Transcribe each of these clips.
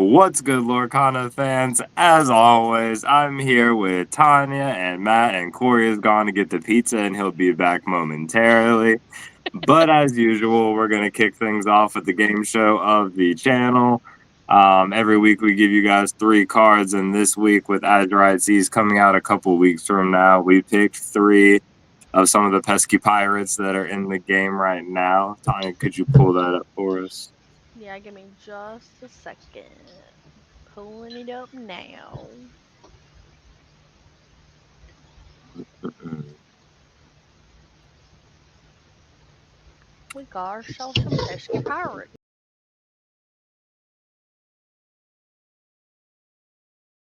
What's good, Lorcana fans? As always, I'm here with Tanya and Matt, and Corey is gone to get the pizza, and he'll be back momentarily. But as usual, we're going to kick things off with the game show of the channel. Every week we give you guys 3 cards, and this week with Azurite Seas coming out a couple weeks from now, we picked 3 of some of the pesky pirates that are in the game right now. Tanya, could you pull that up for us? Yeah, give me just a second. Pulling it up now. We got ourselves some pesky pirates.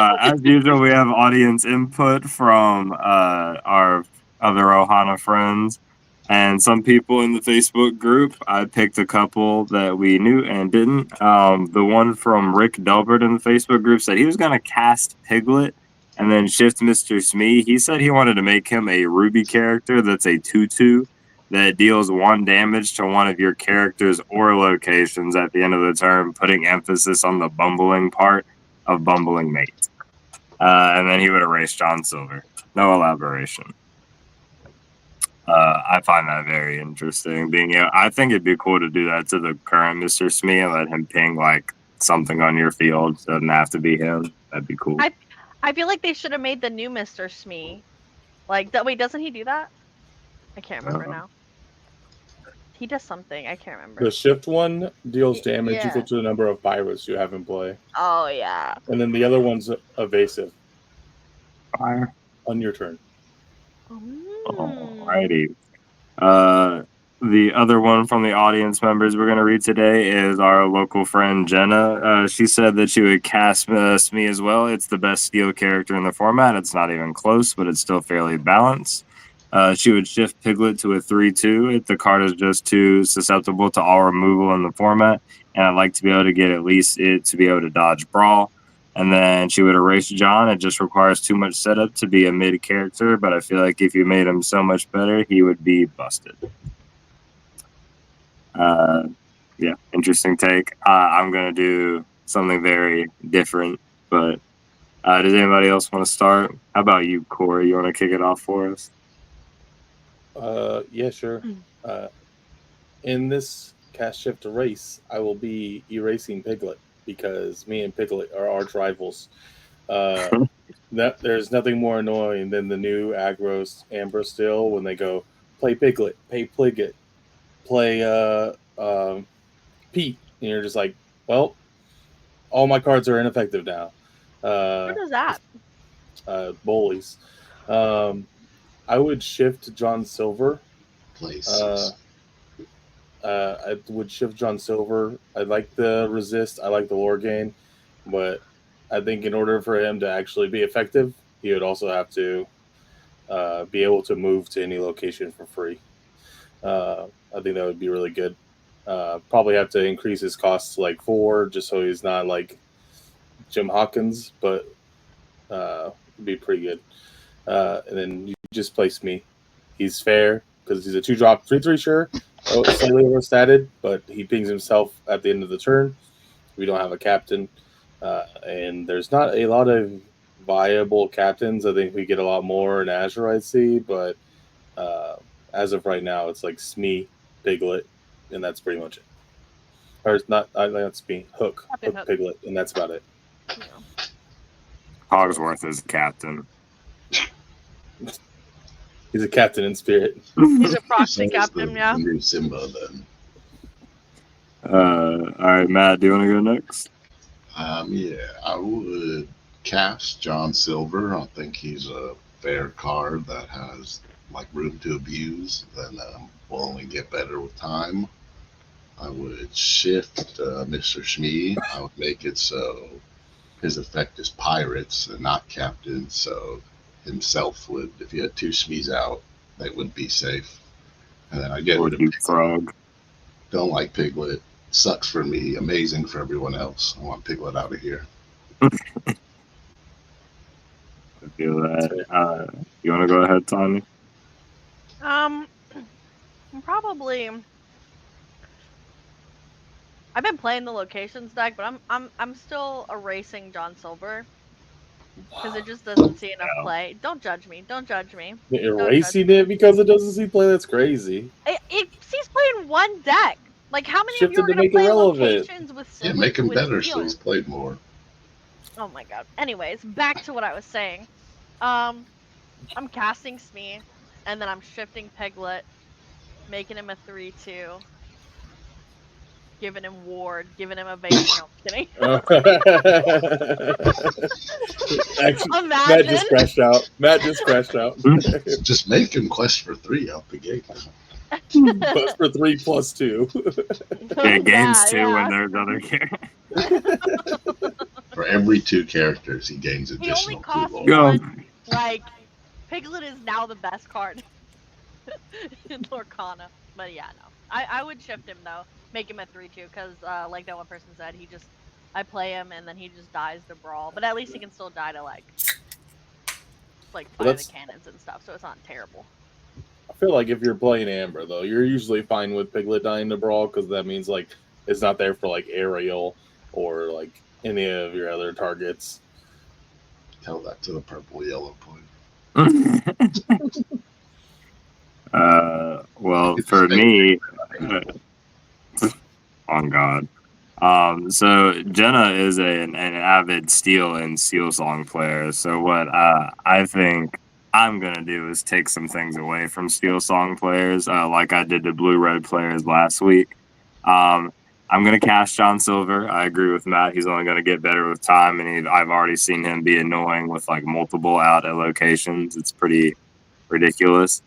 As usual, we have audience input from our other Ohana friends and some people in the Facebook group. I picked a couple that we knew and didn't. The one from Rick Delbert in the Facebook group said he was going to cast Piglet and then shift Mr. Smee. He said he wanted to make him a Ruby character that's a 2/2 that deals 1 damage to one of your characters or locations at the end of the turn, putting emphasis on the bumbling part of Bumbling Mate. And then he would erase John Silver. No elaboration. I find that very interesting. I think it'd be cool to do that to the current Mr. Smee and let him ping like something on your field. So it doesn't have to be him. That'd be cool. I feel like they should have made the new Mr. Smee. Like that. Wait, doesn't he do that? I can't remember now. He does something. I can't remember. The shift one deals damage yeah. equal to the number of pirates you have in play. Oh yeah. And then the other one's evasive. Fire. On your turn. Alrighty. The other one from the audience members we're going to read today is our local friend Jenna. She said that she would cast Smee as well. It's the best steel character in the format. It's not even close, but it's still fairly balanced. She would shift Piglet to a 3/2 if the card is just too susceptible to all removal in the format. And I'd like to be able to get at least it to be able to dodge Brawl. And then she would erase John. It just requires too much setup to be a mid character, but I feel like if you made him so much better, he would be busted. Yeah, interesting take. I'm going to do something very different, but does anybody else want to start? How about you, Corey? You want to kick it off for us? Yeah, sure. In this cast shift erase, I will be erasing Piglet because me and Piglet are arch rivals. There's nothing more annoying than the new Agros Amber Still when they go play Piglet, play Pligget, play Pete, and you're just like, well, all my cards are ineffective now. What is that? Bullies. I would shift John Silver. Places. I would shift John Silver. I like the resist. I like the lore gain, but I think in order for him to actually be effective, he would also have to be able to move to any location for free. I think that would be really good. Probably have to increase his costs to like 4 just so he's not like Jim Hawkins, but it'd be pretty good. And then you just place me. He's fair because he's a 2-drop 3/3 sure. Slightly overstated, but he pings himself at the end of the turn. We don't have a captain, and there's not a lot of viable captains. I think we get a lot more in Azurite Sea, but as of right now, it's like Smee, Piglet, and that's pretty much it. Or it's not Smee, Hook, Piglet, and that's about it. Yeah. Hogsworth is captain. He's a captain in spirit. He's a proxy captain, yeah. New Simba, then. All right, Matt, do you want to go next? Yeah, I would cast John Silver. I think he's a fair card that has like room to abuse, then will only get better with time. I would shift Mr. Smee. I would make it so his effect is pirates and not captain, so himself would, if you had 2 Smees out, they would be safe. And then I get rid of Piglet. Frog. Don't like Piglet. Sucks for me, amazing for everyone else. I want Piglet out of here. I feel that. You want to go ahead, Tony? Probably. I've been playing the locations deck, but I'm still erasing John Silver because it just doesn't see enough play. Don't judge me. Don't judge me. Erasing it because it doesn't see play. That's crazy. It sees play in one deck. Like, how many of you Shifted are to gonna make it play relevant. locations with Yeah, make him with better so steel? he's played more. Oh my god. Anyways, back to what I was saying. I'm casting Smee, and then I'm shifting Piglet, making him a 3/2, giving him ward, giving him evasion. No, I'm kidding. Actually, Matt Imagine. just crashed out. Just make him quest for 3 out the gate. Quest for 3+2. Yeah, gains 2 when there's other characters. For every 2 characters, he gains He only additional 2 costs lore. Go. one. Like, Piglet is now the best card in Lorcana. But yeah, no. I would shift him though. Make him a 3/2 because like that one person said, I play him and then he just dies to brawl. But at least he can still die to like fire the cannons and stuff, so it's not terrible. I feel like if you're playing Amber though, you're usually fine with Piglet dying to brawl because that means like it's not there for like aerial or like any of your other targets. Tell that to the purple yellow point. Well, for me, on God. So Jenna is an avid Steel and Seal Song player. So what I think I'm gonna do is take some things away from Steel Song players, like I did to Blue Red players last week. I'm gonna cast John Silver. I agree with Matt. He's only gonna get better with time, and I've already seen him be annoying with like multiple out at locations. It's pretty ridiculous.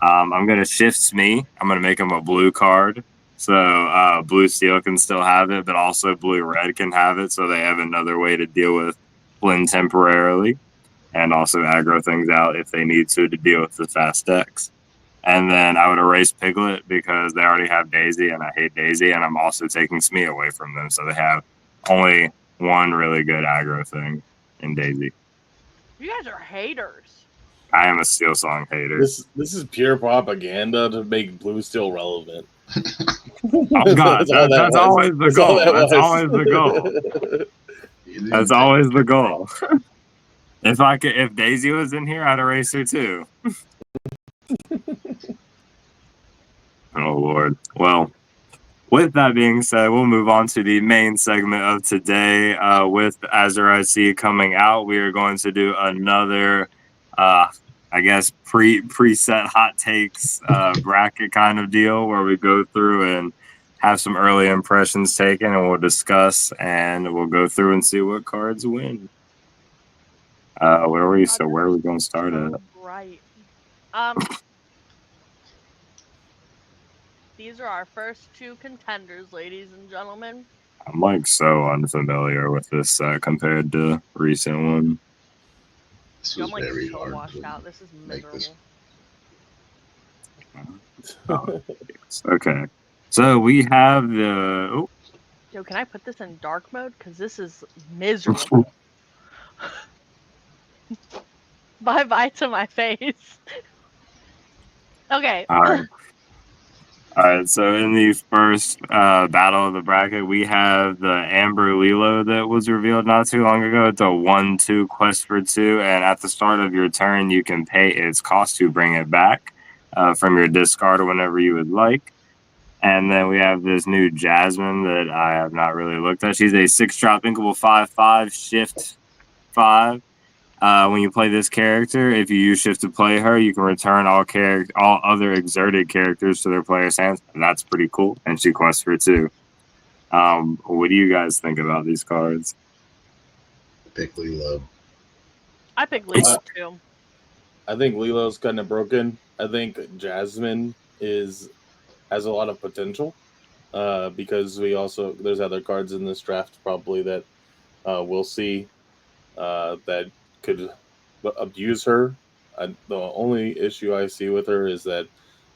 I'm gonna shift Smee. I'm gonna make him a blue card. So blue steel can still have it, but also blue red can have it. So they have another way to deal with blend temporarily and also aggro things out if they need to deal with the fast decks. And then I would erase Piglet because they already have Daisy and I hate Daisy. And I'm also taking Smee away from them. So they have only one really good aggro thing in Daisy. You guys are haters. I am a Steel Song hater. This is pure propaganda to make blue still relevant. Oh God, that's always the goal. That's always the goal. That's always the goal. If Daisy was in here, I'd erase her too. Oh Lord. Well, with that being said, we'll move on to the main segment of today. With Azurite Sea coming out, we are going to do another, I guess, preset hot takes bracket kind of deal where we go through and have some early impressions taken, and we'll discuss and we'll go through and see what cards win. Where are we? So where are we going to start at? Right. These are our first 2 contenders, ladies and gentlemen. I'm like so unfamiliar with this compared to recent one. This was very so hard washed to out. This is make miserable. Okay. So we have the. Oh. Yo, can I put this in dark mode? Because this is miserable. Bye-bye to my face. Okay. All right. So in the first battle of the bracket, we have the Amber Lilo that was revealed not too long ago. It's a 1/2 quest for 2, and at the start of your turn, you can pay its cost to bring it back from your discard whenever you would like. And then we have this new Jasmine that I have not really looked at. She's a 6-drop inkable 5/5 shift 5. When you play this character, if you use shift to play her, you can return all other exerted characters to their player's hands. And that's pretty cool. And she quests for 2. What do you guys think about these cards? Pick Lilo. I pick Lilo too. I think Lilo's kind of broken. I think Jasmine has a lot of potential because there's other cards in this draft probably that we'll see that could abuse her. The only issue I see with her is that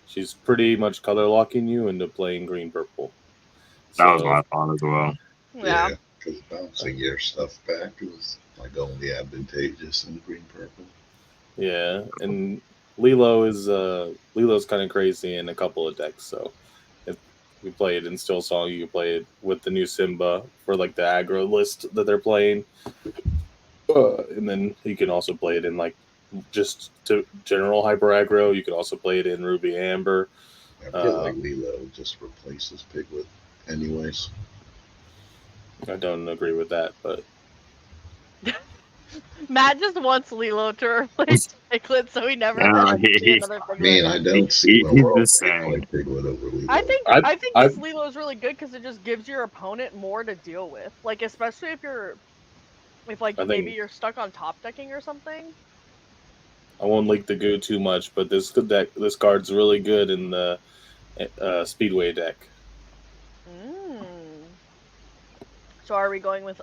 she's pretty much color locking you into playing green purple. That was my thought as well. Yeah. Because bouncing your stuff back is like only advantageous in green purple. Yeah, and Lilo's kind of crazy in a couple of decks, so You play it in Still Song. You can play it with the new Simba for like the aggro list that they're playing, and then you can also play it in like just to general hyper aggro. You can also play it in Ruby Amber. I feel like Lilo just replaces Piglet, anyways. I don't agree with that, but Matt just wants Lilo to replace Piglet, so he never No, has to see he- another I Piglet. mean, I don't see the he's world the same. play Piglet over Lilo. I think I- this Lilo is really good because it just gives your opponent more to deal with. Like especially if like I maybe think- you're stuck on top decking or something. I won't leak the goo too much. But this card's really good in the Speedway deck. So are we going with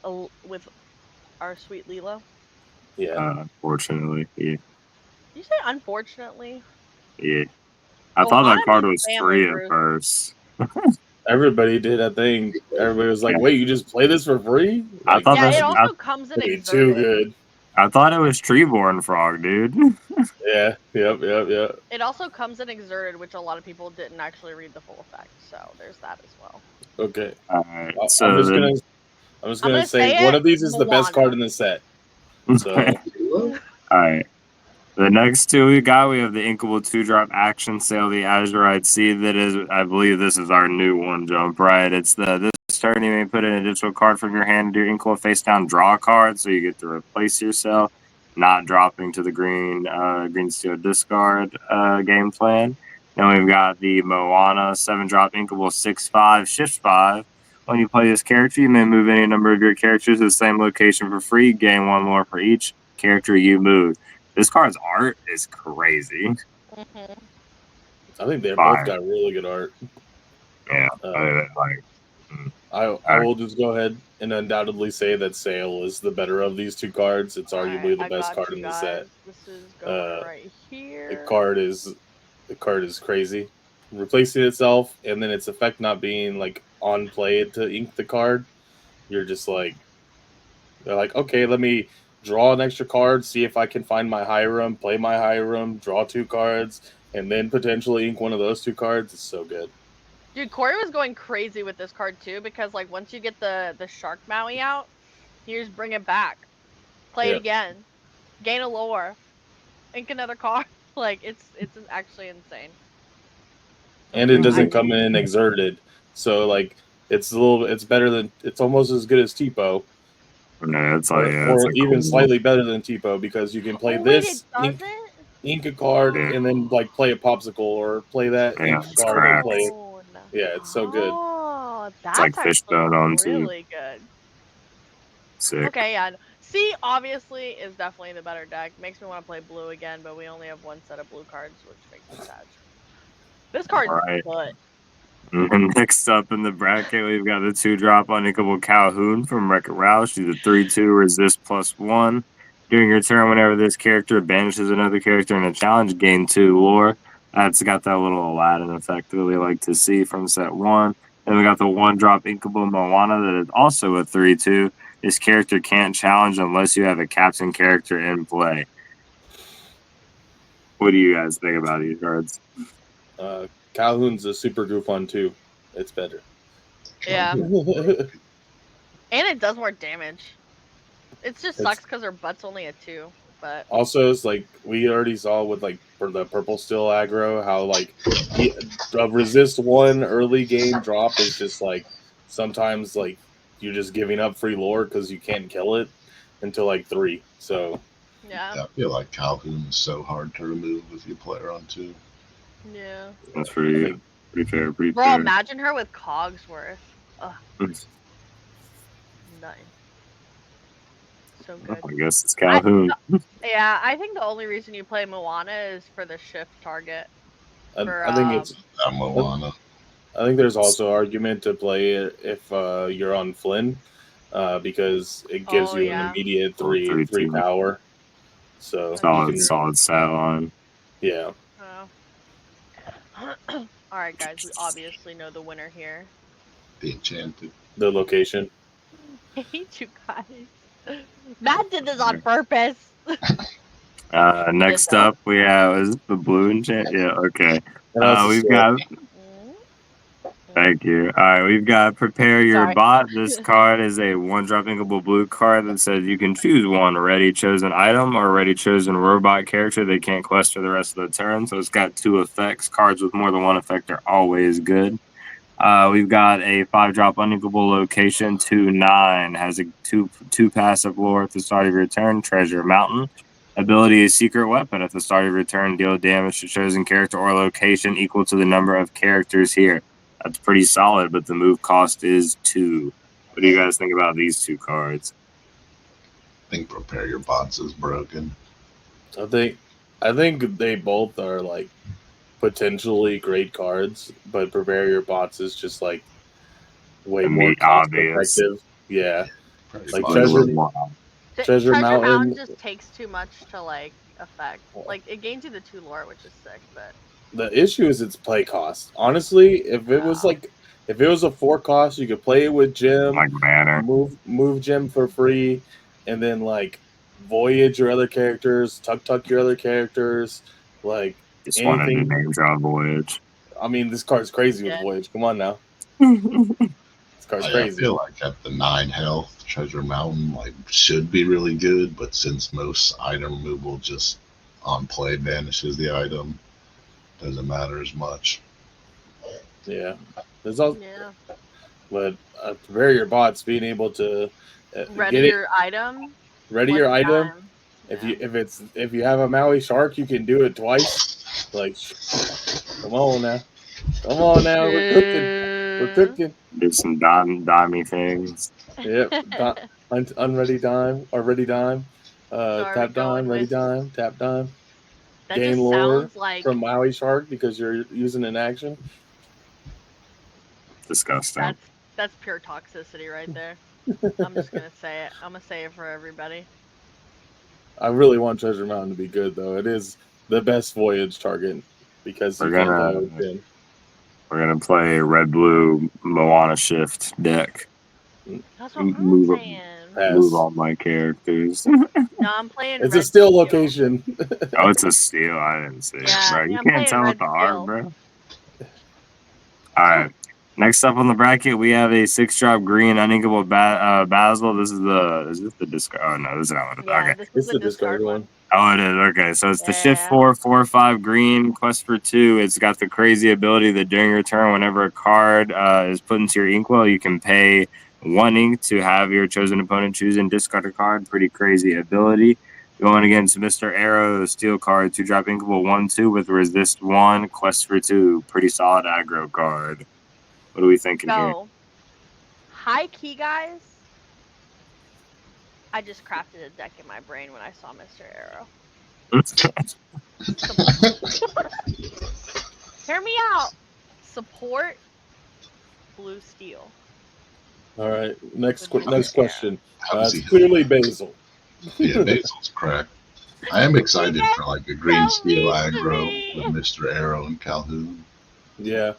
our sweet Lilo? Yeah, Unfortunately, yeah. You say unfortunately? Yeah. I thought that Ohana card means was family, free at Bruce. first. everybody did. I think everybody was like, Yeah. "Wait, you just play this for free?" I Like, thought Yeah, that's it also comes in way exerted. too good. I thought it was Treeborn Frog, dude. Yeah. Yep. It also comes in exerted, which a lot of people didn't actually read the full effect. So there's that as well. Okay. Alright, I'm so just then gonna say say one it, of these is the best Moana. card in the set. So Lilo? alright. The next two we got, we have the Inkable 2-drop action sale, the Azurite Sea. That is, I believe this is our new one jump, right? It's this turn you may put an additional card from your hand into your Inkable face down, draw a card, so you get to replace yourself, not dropping to the green steel discard game plan. Then we've got the Moana 7-drop Inkable 6/5 shift 5. When you play this character, you may move any number of your characters to the same location for free. Gain 1 more for each character you move. This card's art is crazy. Mm-hmm. I think they Fire. both got really good art. Yeah, I will just go ahead and undoubtedly say that Sail is the better of these two cards. It's arguably the best card in the set. This is going right here. The card is crazy. Replacing itself and then its effect not being like on play to ink the card. You're just like, they're like, okay, let me draw an extra card, see if I can find my Hiram, play my Hiram, draw 2 cards, and then potentially ink one of those 2 cards. It's so good. Dude, Corey was going crazy with this card too because like once you get the shark Maui out, you just bring it back, play it again, gain a lore, ink another card. Like it's actually insane. And it doesn't come in exerted, so like it's better than, it's almost as good as Tipo. No, it's like, or even slightly better than Tipo because you can play this, Wait, ink a card, Yeah. and then like play a popsicle or play that Yeah, ink it's card crap. and play. Yeah, it's so good. Oh, that's like Fishbone on too. really good. Sick. Okay, yeah. C obviously is definitely the better deck. Makes me want to play blue again, but we only have one set of blue cards, which makes me sad. This card's Alright. good. And next up in the bracket, we've got the 2-drop Uninkable Calhoun from Wreck-It Ralph. She's a 3/2 resist +1. During your turn, whenever this character banishes another character in a challenge, gain 2 lore. That's got that little Aladdin effect that we like to see from set 1. Then we got the 1-drop Inkable Moana that is also a 3/2. This character can't challenge unless you have a captain character in play. What do you guys think about these cards? Calhoun's a super goof on too. It's better. Yeah. Calhoun. And it does more damage. It just sucks because her butt's only a 2. But also, it's like we already saw with like for the purple still aggro, how like a resist 1 early game drop is just like sometimes like you're just giving up free lore because you can't kill it until like 3. So yeah. I feel like Calhoun is so hard to remove if you play her on 2. Yeah. That's pretty fair. Bro, fair. imagine her with Cogsworth. Ugh. Nice. So good. I guess it's Calhoun. Yeah, I think the only reason you play Moana is for the shift target. I think it's Moana. I think there's also argument to play it if you're on Flynn, because it gives you an immediate 3 power. So solid stat line. Yeah. All right, guys. We obviously know the winner here. The Enchanted. The location. I hate you guys. Matt did this on purpose. Next up, we have is it the blue enchant. Yeah, okay. We've got Thank you. All right, we've got Prepare Your Sorry. Bot. This card is a one-drop inkable blue card that says you can choose one already chosen item or already chosen robot character they can't quest for the rest of the turn. So it's got 2 effects. Cards with more than 1 effect are always good. We've got a 5-drop uninkable location 2/9 has a two passive lore at the start of your turn. Treasure Mountain. Ability is Secret Weapon. At the start of your turn, deal damage to chosen character or location equal to the number of characters here. That's pretty solid, but the move cost is 2. What do you guys think about these 2 cards? I think Prepare Your Bots is broken. I think they both are like potentially great cards, but Prepare Your Bots is just like way To more me, cost obvious. effective. Yeah, Prepare Your like Bots Treasure is- Treasure Mountain. just takes too much to like affect. Like it gains you the 2 lore, which is sick, but The issue is its play cost. Honestly, if it was a 4 cost, you could play it with Jim, like Banner. move Jim for free, and then like voyage your other characters, tuck your other characters, like Just wanted to anything. name drop Voyage. I mean, this card's crazy with Yeah. voyage. Come on now, this card's I crazy. feel like at the 9 health, Treasure Mountain like should be really good, but since most item removal just on play banishes the item, doesn't matter as much. Yeah, there's also, yeah. but Prepare Your Bots being able to Ready get it your item. ready one your item. time. If Yeah. if you have a Maui shark, you can do it twice. Like, come on now, we're cooking, we're cooking. Do some dimey things. Yep, unready dime or ready dime, So are we tap dime, going ready with- dime, tap dime. That Gain just lore sounds like from Maui shark because you're using an action. Disgusting. that's pure toxicity right there. I'm just gonna say it. I'm gonna say it for everybody. I really want Treasure Mountain to be good though. It is the best voyage target because you We're can't gonna- play with Jin. We're gonna play red blue Moana shift deck. That's what I'm Move up. saying. Pass. Move all my characters. No, I'm playing. It's red a still steel. location. Oh, it's a steal. I didn't see it. Yeah, Bro, yeah, you I'm can't playing tell red with the art, steel. bro. All right. Next up on the bracket, we have a 6-drop green uninkable Basil. Is this the discard? Oh no, this is not what it is. Yeah, Okay. this is It's the the discard discard one. one. Oh, it is. Okay, so it's the shift Yeah. 4/4/5 green quest for 2. It's got the crazy ability that during your turn, whenever a card is put into your inkwell, you can pay 1 ink to have your chosen opponent choose and discard a card. Pretty crazy ability. Going against Mr. Arrow, steel card, 2-drop inkable 1/2 with resist 1, quest for 2. Pretty solid aggro card. What are we thinking here? So, high key, guys. I just crafted a deck in my brain when I saw Mr. Arrow. Hear me out. Support blue steel. All right. Next With next Mr. question. How does It's he- clearly Basil. Yeah, Basil's correct. I am excited guys for like a green so steel mean to aggro me. with Mr. Arrow and Calhoun. Yeah,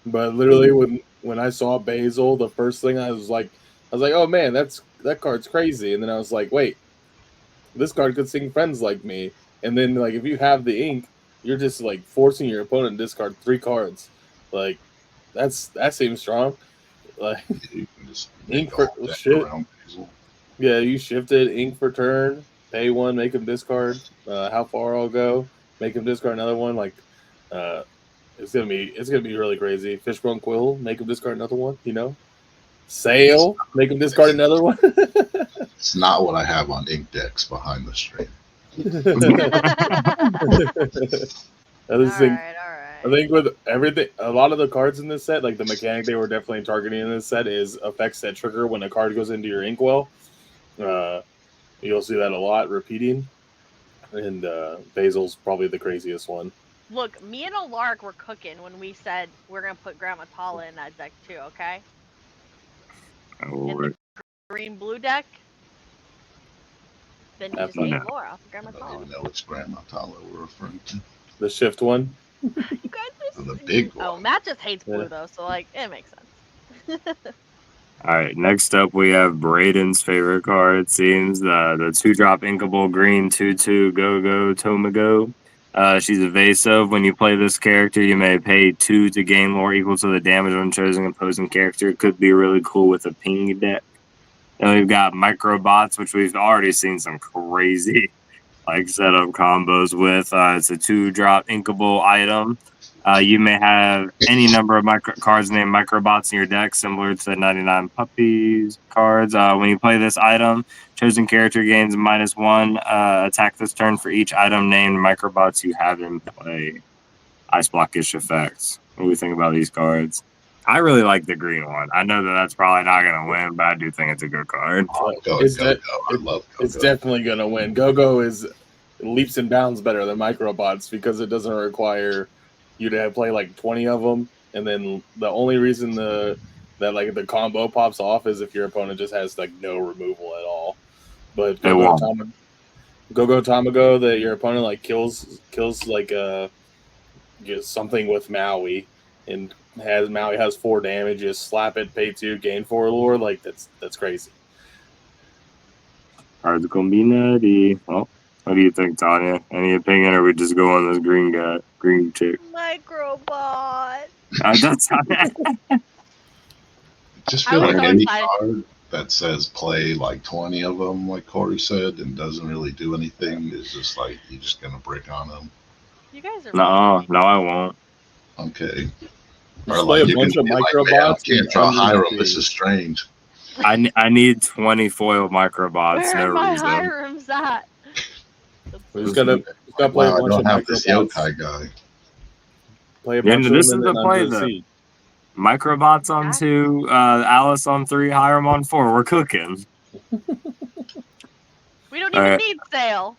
but literally when I saw Basil, the first thing I was like, oh man, that card's crazy. And then I was like, wait, this card could sing friends like me. And then like if you have the ink, you're just like forcing your opponent to discard 3 cards. Like that seems strong. Like You can just Ink make a for- whole deck shit. around Basil. yeah, you shifted ink for turn, pay 1, make him discard. How far I'll go, make him discard another one. Like it's gonna be really crazy. Fishbone Quill, make him discard another one. You know, Sail, make him discard another one. It's not what I have on ink decks behind the stream. I just think Alright. I think with everything, a lot of the cards in this set, like the mechanic they were definitely targeting in this set is effects that trigger when a card goes into your inkwell. You'll see that a lot repeating, and Basil's probably the craziest one. Look, me and Alark were cooking when we said we're gonna put Grandma Tala in that deck too, okay? Oh, In the green blue deck. Then you just No. ate Laura off of I Grandma don't Tala. even know which Grandma Tala we're referring to. The shift one. You guys are The big Oh, one. Matt just hates blue Yeah. though, so like it makes sense. all right. Next up, we have Braden's favorite card. It seems the 2-drop inkable green 2/2 go Tomago. She's evasive. When you play this character, you may pay 2 to gain lore equal to the damage on chosen opposing character. It could be really cool with a ping deck. Then we've got microbots, which we've already seen some crazy like setup combos with. It's a 2-drop inkable item. You may have any number of cards named microbots in your deck, similar to the 99 puppies cards. When you play this item, chosen character gains -1 attack this turn for each item named microbots you have in play. Ice blockish effects. What do we think about these cards? I really like the green one. I know that that's probably not going to win, but I do think it's a good card. I'm going It's Go-Go. de- I love Go-Go. It's definitely gonna win. Go-Go is leaps and bounds better than microbots because it doesn't require you to play like 20 of them, and then the only reason that like the combo pops off is if your opponent just has like no removal at all. But It won't. Go-Go Tamago that your opponent like kills like just something with Maui and Maui has 4 damage, just slap it, pay 2, gain 4 lore, like that's crazy. Cards combinati. Well, what do you think, Tanya? Any opinion, or we just go on this green guy, green chick? Microbot. That's Just I feel was like so any excited. card that says play like 20 of them, like Corey said, and doesn't really do anything is just like you're just gonna break on them. You guys are no, mean. no, I won't. Okay. Or Just play like a you can bunch of be like, man, I microbots can't and draw Endless Hiram. Sea. This is strange. I need 20 foil microbots. Where No are my reason. Hirams at? We just gotta play Wow, a I bunch don't of have this microbots. yokai guy. Play a Yeah, bunch no, of this them is and the then play under the though. sea. Microbots on 2, Alice on 3, Hiram on 4. We're cooking. We don't even Alright. need sail.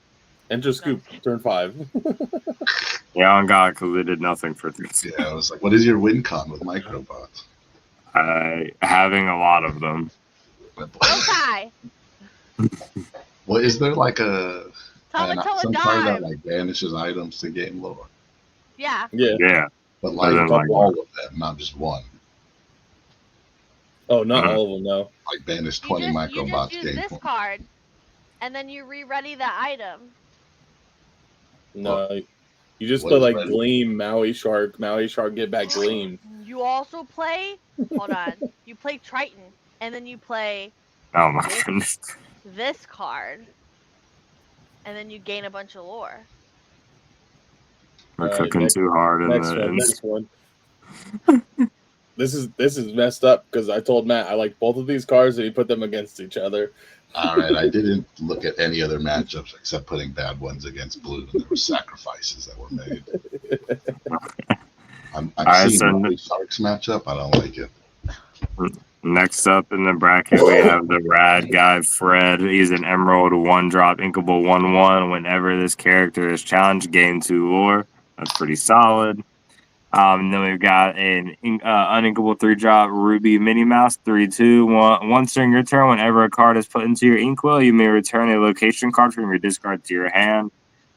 Enter Scoop, turn 5. Yeah, on God, because they did nothing for this. Yeah, I was like, what is your win con with microbots? Having a lot of them. Yokai. Well, is there like some Tomatella card that dime. like banishes items to gain lore? Yeah. Yeah. Yeah. But But like then, like, all of them, not just one. Oh, not Mhm. all of them, no. Like banish You 20 just microbots, use gain this 20. card, and then you re-ready the item. No. You just What play is like ready? Gleam, Maui Shark, get back Gleam. You also play. Hold on. You play Triton, and then you play Oh my This- goodness. this card, and then you gain a bunch of lore. We're Alright, cooking too hard in Next one. This is messed up because I told Matt I like both of these cards and he put them against each other. All right, I didn't look at any other matchups except putting bad ones against blue, and there were sacrifices that were made. I've Alright, seen so the Sharks matchup. I don't like it. next up in the bracket, we have the rad guy, Fred. He's an Emerald 1-drop inkable 1/1. Whenever this character is challenged, gain 2 lore. That's pretty solid. And then we've got an uninkable 3-drop Ruby Minnie Mouse 3/2. Once during your turn, whenever a card is put into your inkwell, you may return a location card from your discard to your hand.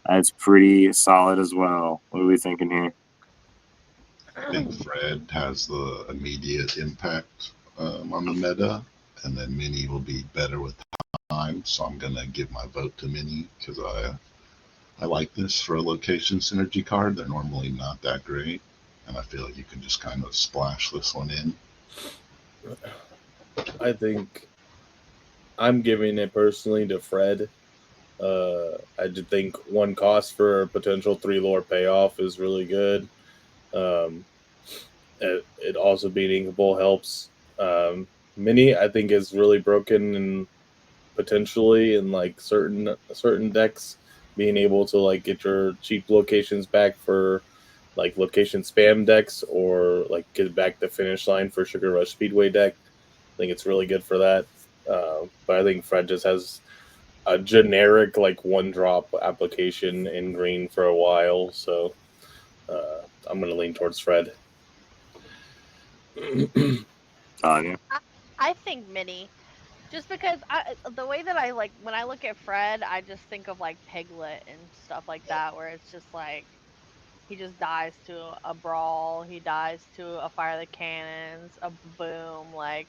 That's pretty solid as well. What are we thinking here? I think Fred has the immediate impact on the meta, and then Mini will be better with time. So I'm gonna give my vote to Mini because I like this for a location synergy card. They're normally not that great, and I feel like you can just kind of splash this one in. I think I'm giving it personally to Fred. I just think 1 cost for a potential 3 lore payoff is really good. It also being inkable helps. Mini, I think, is really broken and potentially in like certain decks, being able to like get your cheap locations back for like location spam decks or like get back the finish line for Sugar Rush Speedway deck. I think it's really good for that. But I think Fred just has a generic like 1-drop application in green for a while, so I'm gonna lean towards Fred. Tanya. I think Minnie, just because the way that I like when I look at Fred, I just think of like Piglet and stuff like that, where it's just like he just dies to a brawl, he dies to a fire the cannons, a boom, like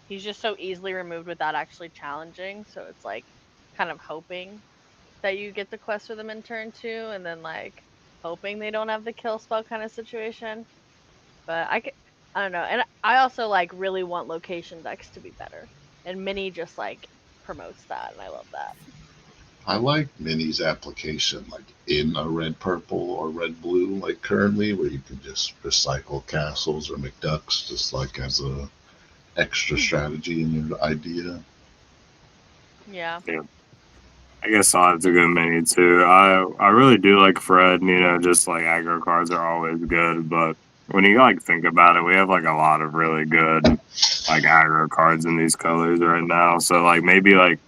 he's just so easily removed without actually challenging. So it's like kind of hoping that you get the quest for them in turn 2, and then like hoping they don't have the kill spell kind of situation. But I don't know. And I also like really want location decks to be better. And Mini just like promotes that, and I love that. I like Mini's application, like in a red purple or red blue, like currently, where you can just recycle castles or McDucks, just like as a extra strategy in your idea. Yeah. I guess Sonic a good mini too. I really do like Fred. You know, just like aggro cards are always good, but when you like think about it, we have like a lot of really good like aggro cards in these colors right now. So like maybe like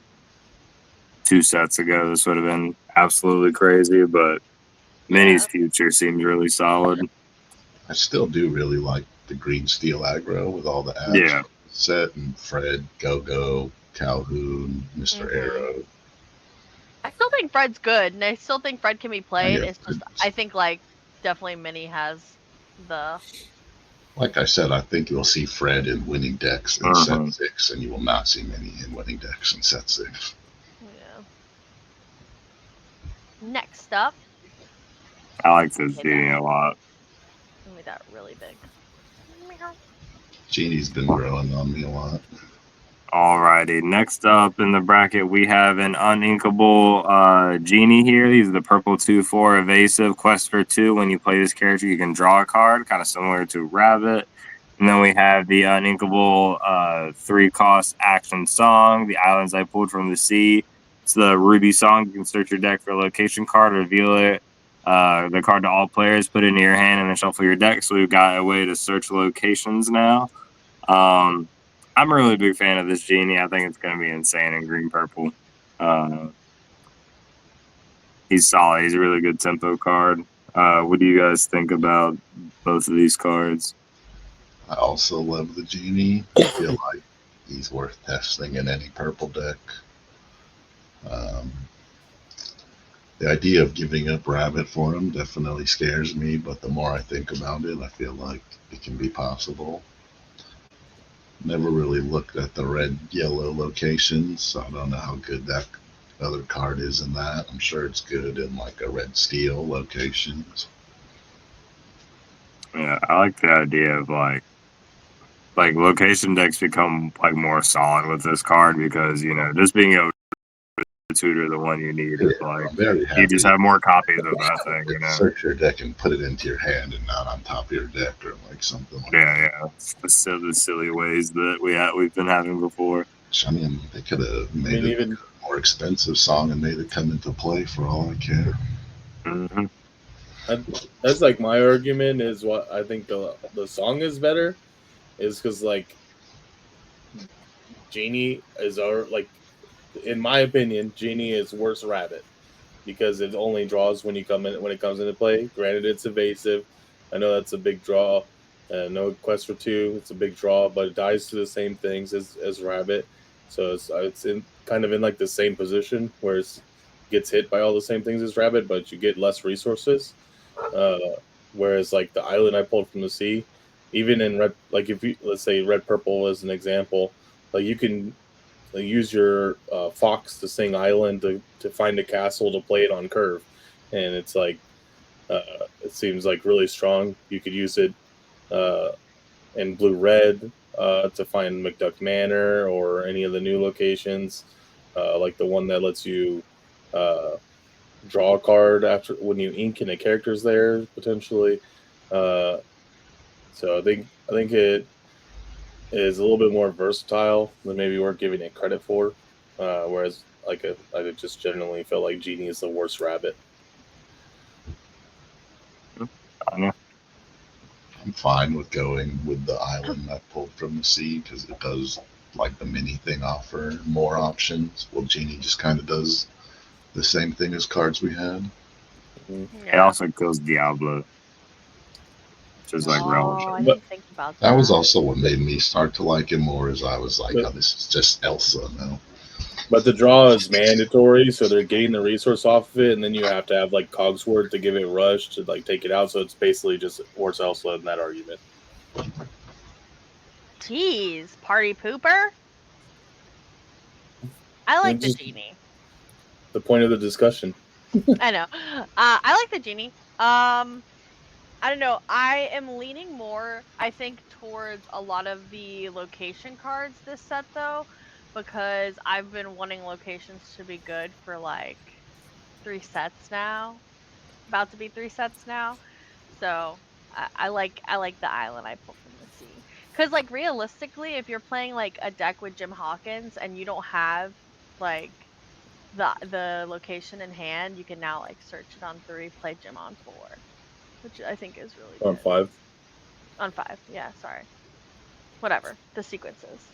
2 sets ago, this would have been absolutely crazy, but Mini's future seems really solid. I still do really like the green steel aggro with all the ads Yeah. set and Fred, Go-Go, Calhoun, Mr. Arrow. I still think Fred's good, and I still think Fred can be played. Yeah, It's just I think like definitely Mini has the. Like I said, I think you'll see Fred in winning decks in set 6, and you will not see Mini in winning decks in set 6. Yeah. Next up. I like this Genie a lot. Made that really big. Genie's been growing on me a lot. Alrighty, next up in the bracket, we have an uninkable Genie here. He's the purple 2/4 evasive. Quest for 2. When you play this character, you can draw a card, kind of similar to Rabbit. And then we have the uninkable 3-cost action song, The Islands I Pulled from the Sea. It's the Ruby song. You can search your deck for a location card, reveal it, the card to all players, put it into your hand, and then shuffle your deck. So we've got a way to search locations now. I'm a really big fan of this Genie. I think it's going to be insane in green purple. He's solid. He's a really good tempo card. What do you guys think about both of these cards? I also love the Genie. I feel like he's worth testing in any purple deck. The idea of giving up Rabbit for him definitely scares me, but the more I think about it, I feel like it can be possible. Never really looked at the red-yellow locations, so I don't know how good that other card is in that. I'm sure it's good in like a red-steel locations. Yeah, I like the idea of like location decks become like more solid with this card because, you know, just being able to tutor the one you need is like I'm very happy you just have more copies of that thing, you know. Search your deck and put it into your hand and not on top of your deck or like something like that. Yeah. It's the silly ways that we've been having before. I mean, they could have made it even a more expensive song and made it come into play for all I care. Mm-hmm. That's like my argument is what I think the song is better is because like Genie is in my opinion, Genie is worse Rabbit because it only draws when it comes into play. Granted, it's evasive. I know that's a big draw. No Quest for 2, it's a big draw, but it dies to the same things as Rabbit. So it's in like the same position where it gets hit by all the same things as Rabbit, but you get less resources. Whereas like the Island I Pulled from the Sea, even in red, like if you let's say red purple as an example, like you can use your Fox to sing Island to find a castle to play it on curve, and it's like it seems like really strong. You could use it in blue red to find McDuck Manor or any of the new locations, like the one that lets you draw a card after when you ink and a character's there potentially. So I think it is a little bit more versatile than maybe we're giving it credit for. Whereas I just generally feel like Genie is the worst Rabbit. I'm fine with going with the Island I Pulled from the Sea because it does like the mini thing offer more options. Well, Genie just kind of does the same thing as cards we had. It also kills Diablo. Just like relevant. I didn't think about that. That was also what made me start to like him more as I was like, oh, this is just Elsa now. But the draw is mandatory, so they're getting the resource off of it, and then you have to have like Cogsworth to give it rush to like take it out. So it's basically just worse Elsa in that argument. Jeez, party pooper. I like the Genie. The point of the discussion. I know. I like the Genie. I don't know. I am leaning more, I think, towards a lot of the location cards this set though, because I've been wanting locations to be good for like 3 sets now. About to be 3 sets now. So I like the island I pulled from the sea. Cause like realistically, if you're playing like a deck with Jim Hawkins and you don't have like the location in hand, you can now like search it on 3, play Jim on 4, which I think is really On good. 5. On 5, yeah, sorry. Whatever. The sequences.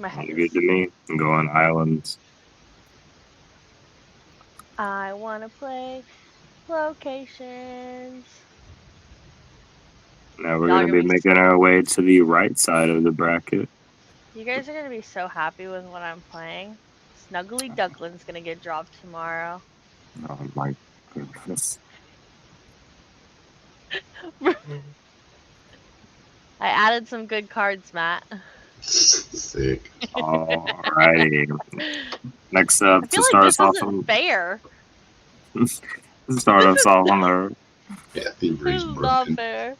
My head Sounds is. good to me. Go on islands. I wanna play locations. Now we're Y'all gonna gonna be be making our way to the right side of the bracket. You guys are gonna be so happy with what I'm playing. Snuggly Ducklin's gonna get dropped tomorrow. Oh my goodness. I added some good cards, Matt. Sick. Alrighty. Next I up feel to like start this us off isn't on fair. start us off Yeah, This thievery's is not broken. fair.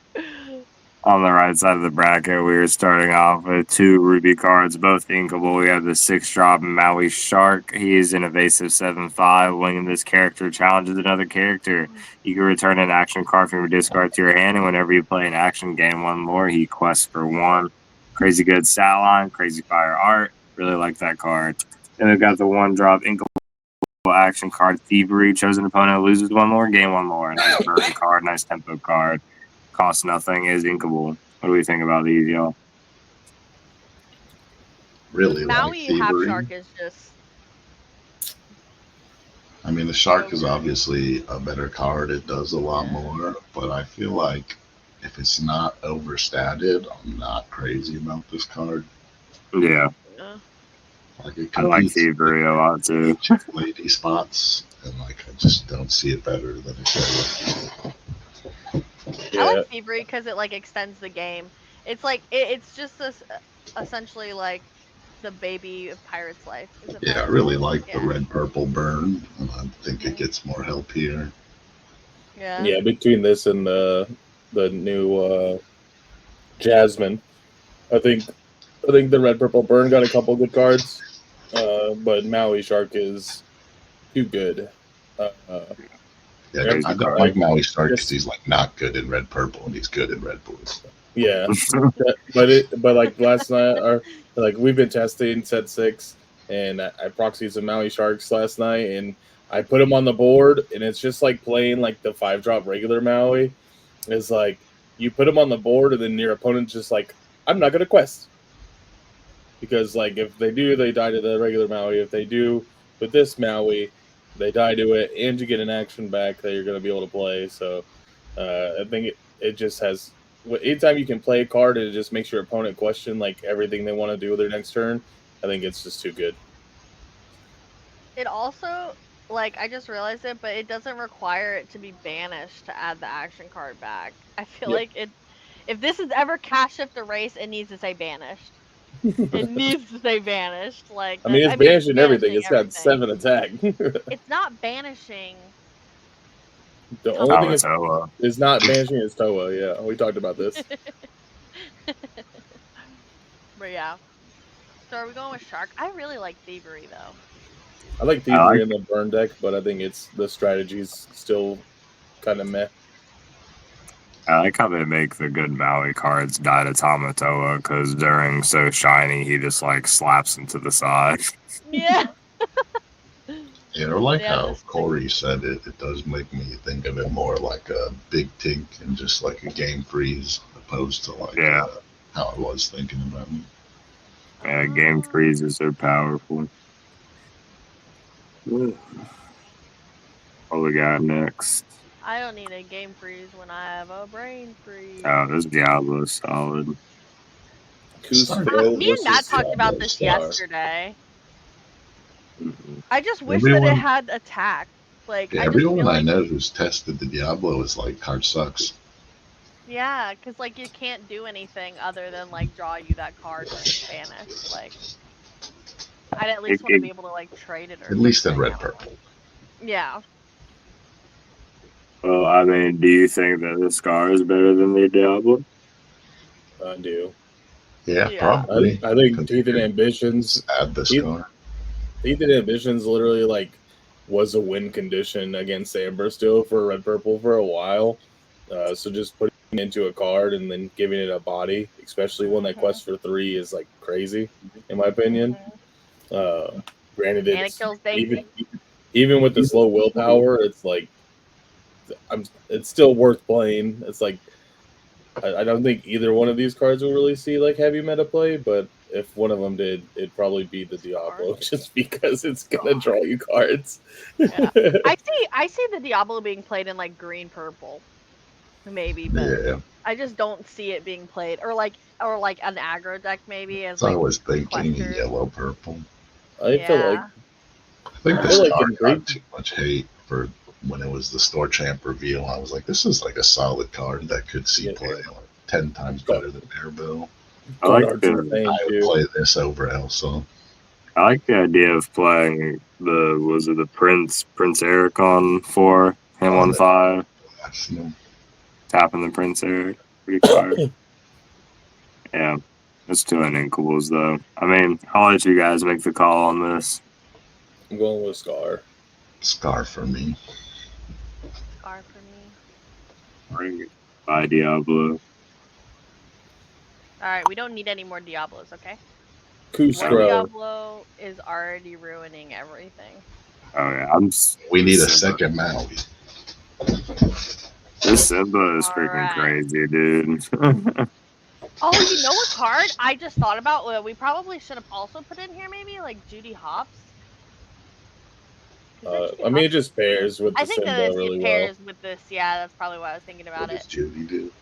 on the right side of the bracket. We are starting off with 2 ruby cards, both inkable. We have the 6-drop Maui Shark. He is an evasive 7/5. When this character challenges another character, you can return an action card from your discard to your hand, and whenever you play an action, gain 1 more. He quests for 1. Crazy good stat line, crazy fire art. Really like that card. Then we've got the 1-drop inkable action card Thievery. Chosen opponent loses 1 more, gain 1 more. Nice burn card, nice tempo card. Cost nothing, is inkable. What do we think about these, y'all? Really like Maui Half thievery. Shark is just. I mean, the shark So is good. obviously a better card. It does a lot Yeah. more, but I feel like if it's not overstated, I'm not crazy about this card. Yeah, Yeah. Like it I like competes Thievery a lot too. chick lady spots, and like I just don't see it better than it does. I Yeah, like Thievery because it like extends the game. It's like it's just this essentially like the baby of Pirate's Life. Is it Yeah, I Pirate's really Life? like the Yeah. red purple burn, and I think it Mhm. gets more help here. Yeah. yeah. Between this and the new Jasmine, I think the red purple burn got a couple good cards, but Maui Shark is too good. Yeah, Every I Crazy don't card. like Maui Stark because just he's like not good in red purple, and he's good in red blue. yeah, but like last night or like we've been testing set 6, and I proxied some Maui Sharks last night, and I put them on the board, and it's just like playing like the 5-drop regular Maui. It's like you put them on the board, and then your opponent's just like, I'm not gonna quest, because like if they do, they die to the regular Maui. If they do with this Maui, they die to it, and you get an action back that you're gonna be able to play. So I think it just has. Anytime you can play a card and it just makes your opponent question like everything they want to do with their next turn, I think it's just too good. It also like I just realized it, but it doesn't require it to be banished to add the action card back. I feel Yep. like it. If this is ever Cash Shift Erase, it needs to say banished. It needs to say banished. Like I mean, it's I mean, it's banishing everything. banishing It's got everything. 7 attack. The It's not banishing only thing Tamatoa. Tamatoa. is not banishing is Toa. Yeah, we talked about this. But yeah. So are we going with Shark? I really like Thievery though. I like I like Thievery in the burn deck, but I think it's the strategy's still kind of meh. how they make the good Maui cards die to Tamatoa because during So Shiny he just like slaps him to the side. Yeah. Yeah, I like Yeah. how This. Corey said it. It does make me think of it more like a big tink and just like a game freeze, opposed to like Yeah, how I was thinking about it. yeah, game freezes are powerful. What we got next? I don't need a game freeze when I have a brain freeze. Oh, this Diablo's solid. Cusco Me and Matt versus talked about Diablo this Star. yesterday. Mhm. I just wish that it Everyone, had attack. Like yeah, I just everyone feel I like know who's tested the Diablo is like card sucks. yeah, because like you can't do anything other than like draw you that card when it's banished. Like I'd at It, least want to it, be able to like trade it or At least in something. I red don't know. purple. Yeah. Well, I mean, do you think that the Scar is better than the Diablo? I do. Yeah, Yeah. probably. I think Because Teeth and Ambitions. just add the Teeth, scar. Teeth and Ambitions literally like was a win condition against Amber still for red purple for a while. So just putting it into a card and then giving it a body, especially one that Mhm. quests for 3, is like crazy in my opinion. Granted, And it it's kills Daisy. even with the slow willpower, it's like it's still worth playing. It's like I don't think either one of these cards will really see like heavy meta play, but if one of them did, it'd probably be the Diablo, just because it's gonna draw you cards. Yeah. I see the Diablo being played in like green purple, maybe, but Yeah. I just don't see it being played or like an aggro deck maybe as So I like was thinking questers. yellow purple. I feel like Yeah. I think I the feel like scar in got green, too much hate for when it was the store champ reveal. I was like, this is like a solid card that could see Yeah. play like 10 times better than Airbill. I card like art's the insane I would too. play this over Elsa. I like the idea of playing the Prince Eric on 4, him On on the 5, Arsenal. tapping the Prince Eric. Pretty fire. Yeah. It's 2 incubables though. I mean, I'll let you guys make the call on this. I'm going with Scar. Scar for me. Scar for me. Bring it by Diablo. Alright, we don't need any more Diablos, okay? One Kustro. Diablo is already ruining everything. Oh yeah, We need a Simba. second Maui. This Simba is freaking Alright. crazy, dude. Oh, you know what card I just thought about? We probably should have also put in here maybe like Judy Hopps. Is that Judy I mean, it Hopps? just pairs with I the think Simba that really it well. pairs with this. Yeah, that's probably why I was thinking about What it. does Judy do?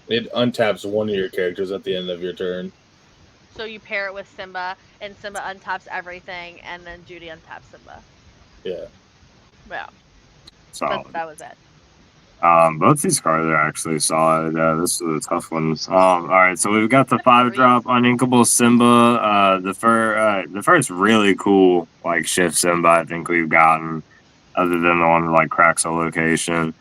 It untaps one of your characters at the end of your turn. So you pair it with Simba, and Simba untaps everything, and then Judy untaps Simba. Yeah. Yeah, Solid. that was it. Both these cards are actually solid. This is a tough one. All right, so we've got the 5-drop uninkable Simba. The first really cool like shift Simba I think we've gotten, other than the one that like cracks a location.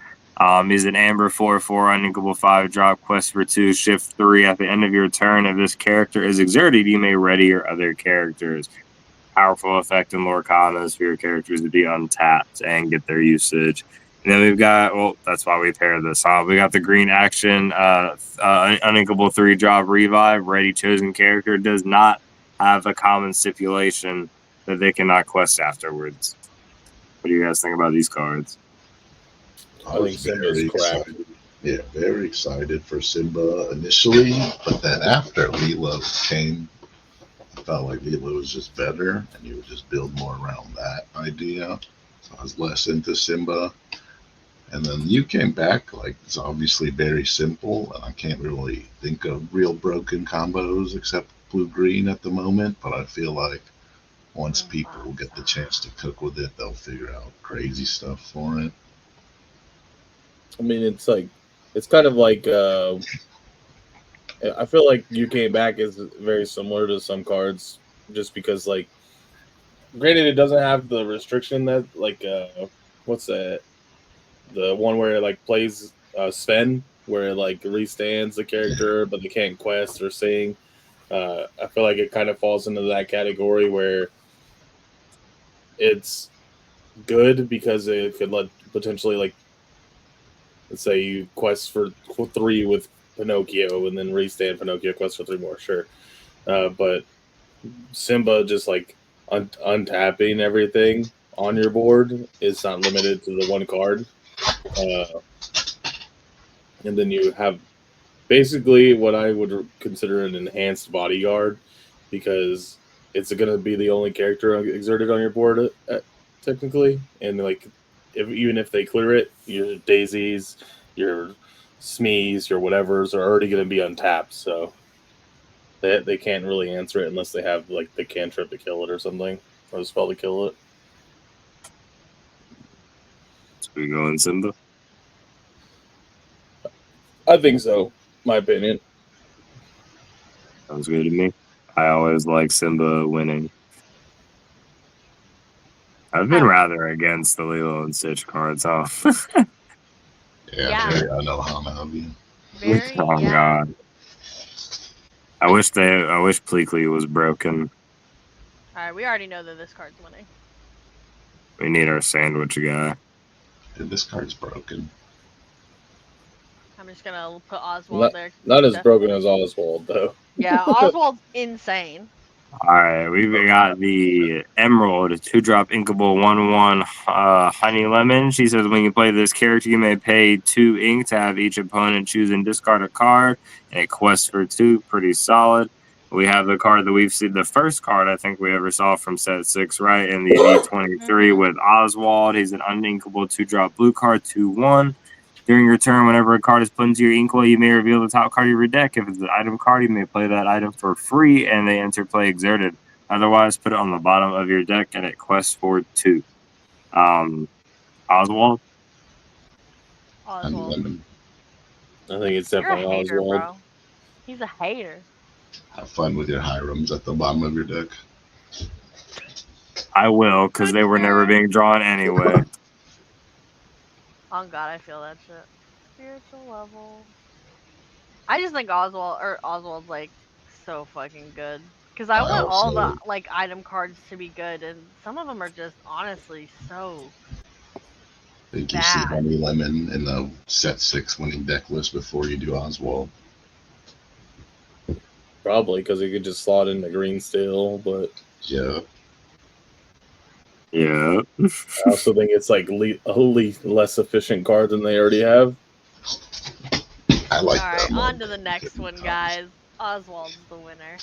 He's an Amber 4/4 uninkable 5-drop quest for 2 shift 3. At the end of your turn, if this character is exerted, you may ready your other characters. Powerful effect in Lorcanas for your characters to be untapped and get their usage. And then we've got, well, that's why we paired this. We got the green action, uninkable 3-drop revive. Ready chosen character does not have a common stipulation that they cannot quest afterwards. What do you guys think about these cards? I I was think Simba's very cracked. excited. Yeah, very excited for Simba initially, but then after Lilo came, I felt like Lilo was just better, and you would just build more around that idea. So I was less into Simba. And then you came back, like, it's obviously very simple, and I can't really think of real broken combos except blue green at the moment, but I feel like once people get the chance to cook with it, they'll figure out crazy stuff for it. I mean, it's kind of like I feel like you came back is very similar to some cards, just because like, granted, it doesn't have the restriction that like what's that, the one where it like plays Sven, where it like restands the character but they can't quest or sing. I feel like it kind of falls into that category where it's good because it could let potentially, like, let's say you quest for 3 with Pinocchio and then restand Pinocchio, quest for 3 more, sure. But Simba just like untapping everything on your board is not limited to the one card. And then you have basically what I would consider an enhanced bodyguard, because it's going to be the only character exerted on your board technically. And like, even if they clear it, your daisies, your Smees, your whatevers are already going to be untapped. So they can't really answer it unless they have like the cantrip to kill it or something, or the spell to kill it. So we go in Simba. I think so, my opinion. Sounds good to me. I always like Simba winning. I've been rather against the Lilo and Stitch cards, huh? Yeah, Yeah. very un-Ohana of you. Very, Oh yeah. god. I wish Pleakley was broken. Alright, we already know that this card's winning. We need our sandwich guy. Dude, this card's broken. I'm just gonna put Oswald there. 'cause Not he's as broken definitely- as Oswald, though. Yeah, Oswald's insane. Alright, we've got the Emerald 2-drop inkable 1/1 Honey Lemon. She says when you play this character, you may pay 2 ink to have each opponent choose and discard a card. And it quests for 2, pretty solid. We have the card that we've seen, the first card I think we ever saw from set 6, right? In the V23 with Oswald. He's an uninkable 2-drop blue card, 2/1. During your turn, whenever a card is put into your inkwell, you may reveal the top card of your deck. If it's an item card, you may play that item for free, and they enter play exerted. Otherwise, put it on the bottom of your deck, and it quests for 2. Oswald? Honey Oswald. Lemon. I think it's You're a definitely hater, Oswald. bro. He's a hater. Have fun with your Hirams at the bottom of your deck. I will, because they were never being drawn anyway. Oh god, I feel that shit. Spiritual level. I just think Oswald's like so fucking good. Cause I I want all the also- like item cards to be good, and some of them are just honestly so. I think you see Bad. Honey Lemon in the set 6 winning deck list before you do Oswald. Probably because he could just slot into green still, but Yeah. Yeah. I also think it's like a less efficient card than they already have. I like All that. right, more on to the than next different one, cards. guys. Oswald's the winner.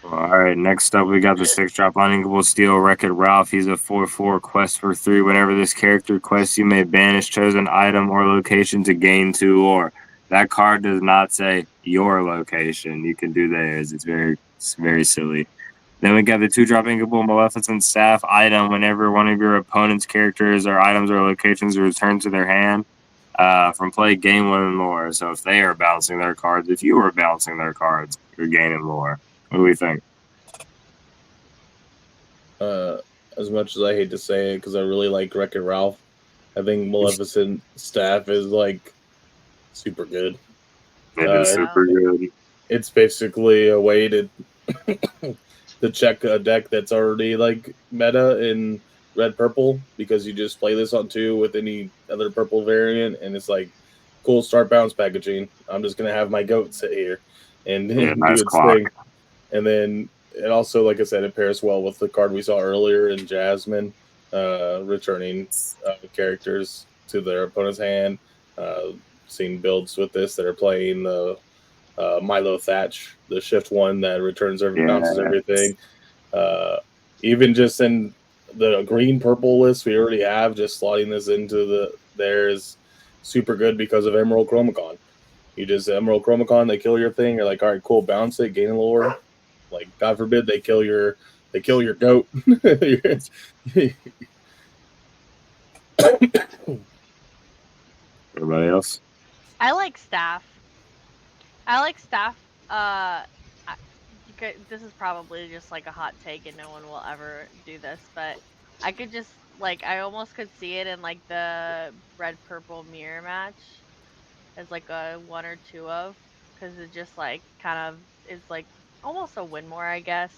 Alright, next up we got the 6-drop uninkable steel Wreck-It Ralph. He's a 4/4 quest for 3. Whenever this character quests, you may banish chosen item or location to gain 2 lore. That card does not say your location. You can do theirs. It's very silly. Then we got the 2-drop inkable Maleficent Staff item. Whenever one of your opponent's characters or items or locations are returned to their hand from play, gain 1 lore. So if they are bouncing their cards, if you are bouncing their cards, you're gaining lore. What do we think? As much as I hate to say it, because I really like Wreck-It Ralph, I think Maleficent Staff is like super good. It is super good. It's basically a way to to check a deck that's already like meta in red purple, because you just play this on 2 with any other purple variant, and it's like cool, start bounce packaging. I'm just gonna have my goat sit here and Yeah, do nice its clock. thing. And then it also, like I said, it pairs well with the card we saw earlier in Jasmine, returning characters to their opponent's hand. Seen builds with this that are playing the Milo Thatch, the shift 1 that returns bounces everything. Even just in the green purple list we already have, just slotting this into there is super good because of Emerald Chromacon. You just Emerald Chromacon, they kill your thing. You're like, all right, cool, bounce it, gain lore. Like, God forbid they kill your goat. Everybody else? I like Staff. This is probably just like a hot take, and no one will ever do this, but I could just like I almost could see it in like the red purple mirror match as like a 1 or 2 of, because it just like kind of is like almost a win more, I guess,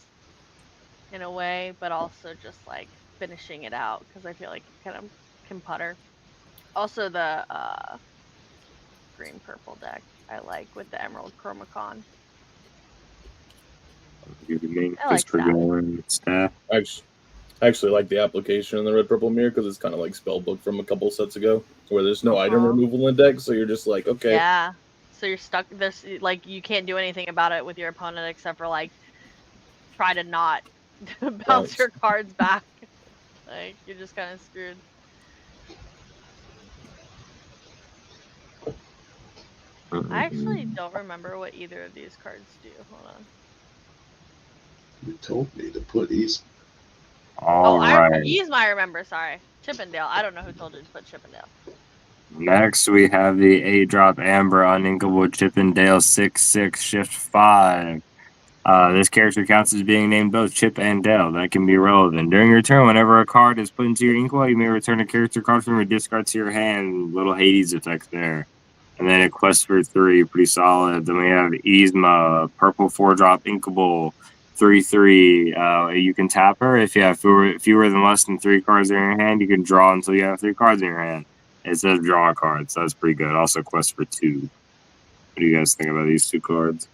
in a way, but also just like finishing it out, because I feel like you kind of can putter. Also the green purple deck I like with the Emerald Chromacon. Good to me. I like Just for Staff. going Staff. I actually like the application in the red purple mirror, because it's kind of like Spellbook from a couple sets ago, where there's no item removal in the deck, so you're just like, okay. Yeah. So you're stuck. This like you can't do anything about it with your opponent except for like try to not bounce your cards back. Like you're just kind of screwed. I actually don't remember what either of these cards do. Hold on. You told me to put these. All right. Yzma, I remember. Sorry, Chippendale. I don't know who told you to put Chippendale. Next, we have the 8-drop Amber Uninkable Chippendale 6/6 Shift 5. This character counts as being named both Chip and Dale. That can be relevant. During your turn, whenever a card is put into your inkwell, you may return a character card from your discard to your hand. Little Hades effect there. And then a Quest for 3, pretty solid. Then we have Yzma, purple 4-drop Inkable, 3/3. You can tap her. If you have fewer than less than 3 cards in your hand, you can draw until you have 3 cards in your hand. It says draw a card, so that's pretty good. Also, Quest for 2. What do you guys think about these 2 cards?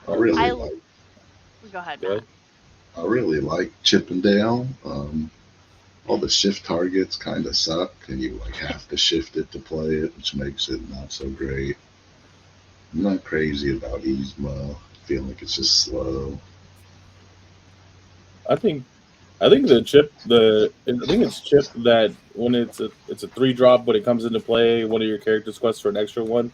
I really I- like. Go ahead, Good. Matt. I really like Chippendale. All the shift targets kind of suck, and you like have to shift it to play it, which makes it not so great. I'm not crazy about Yzma. I feel like it's just slow. I think it's chip that when it's a 3-drop, but it comes into play, one of your characters quests for an extra one.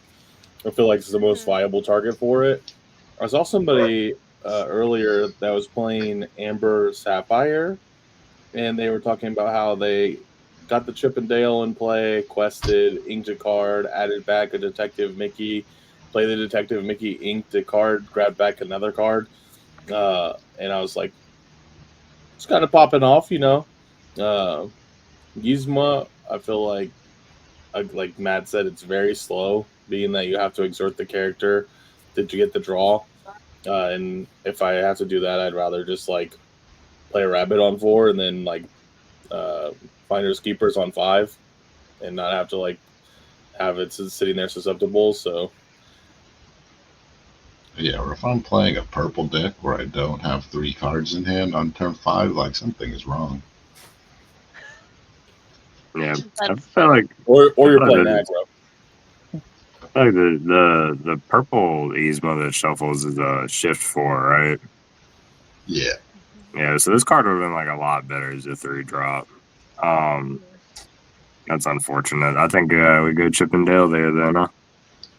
I feel like it's the most viable target for it. I saw somebody earlier that was playing Amber Sapphire, and they were talking about how they got the Chippendale in play, quested, inked a card, added back a Detective Mickey, play the Detective Mickey, inked a card, grabbed back another card. And I was like, it's kind of popping off, you know. Gizmo, I feel like Matt said, it's very slow, being that you have to exert the character to get the draw. And if I have to do that, I'd rather just like play a rabbit on 4 and then like finders keepers on 5, and not have to like have it sitting there susceptible. So Yeah, or if I'm playing a purple deck where I don't have 3 cards in hand on turn 5, like something is wrong. Yeah, I That's feel like or you're I playing feel aggro. like the purple Yzma that shuffles is a shift 4, right? Yeah, Yeah, so this card would have been like a lot better as a 3-drop. That's unfortunate. I think we go Chippendale there then. Huh?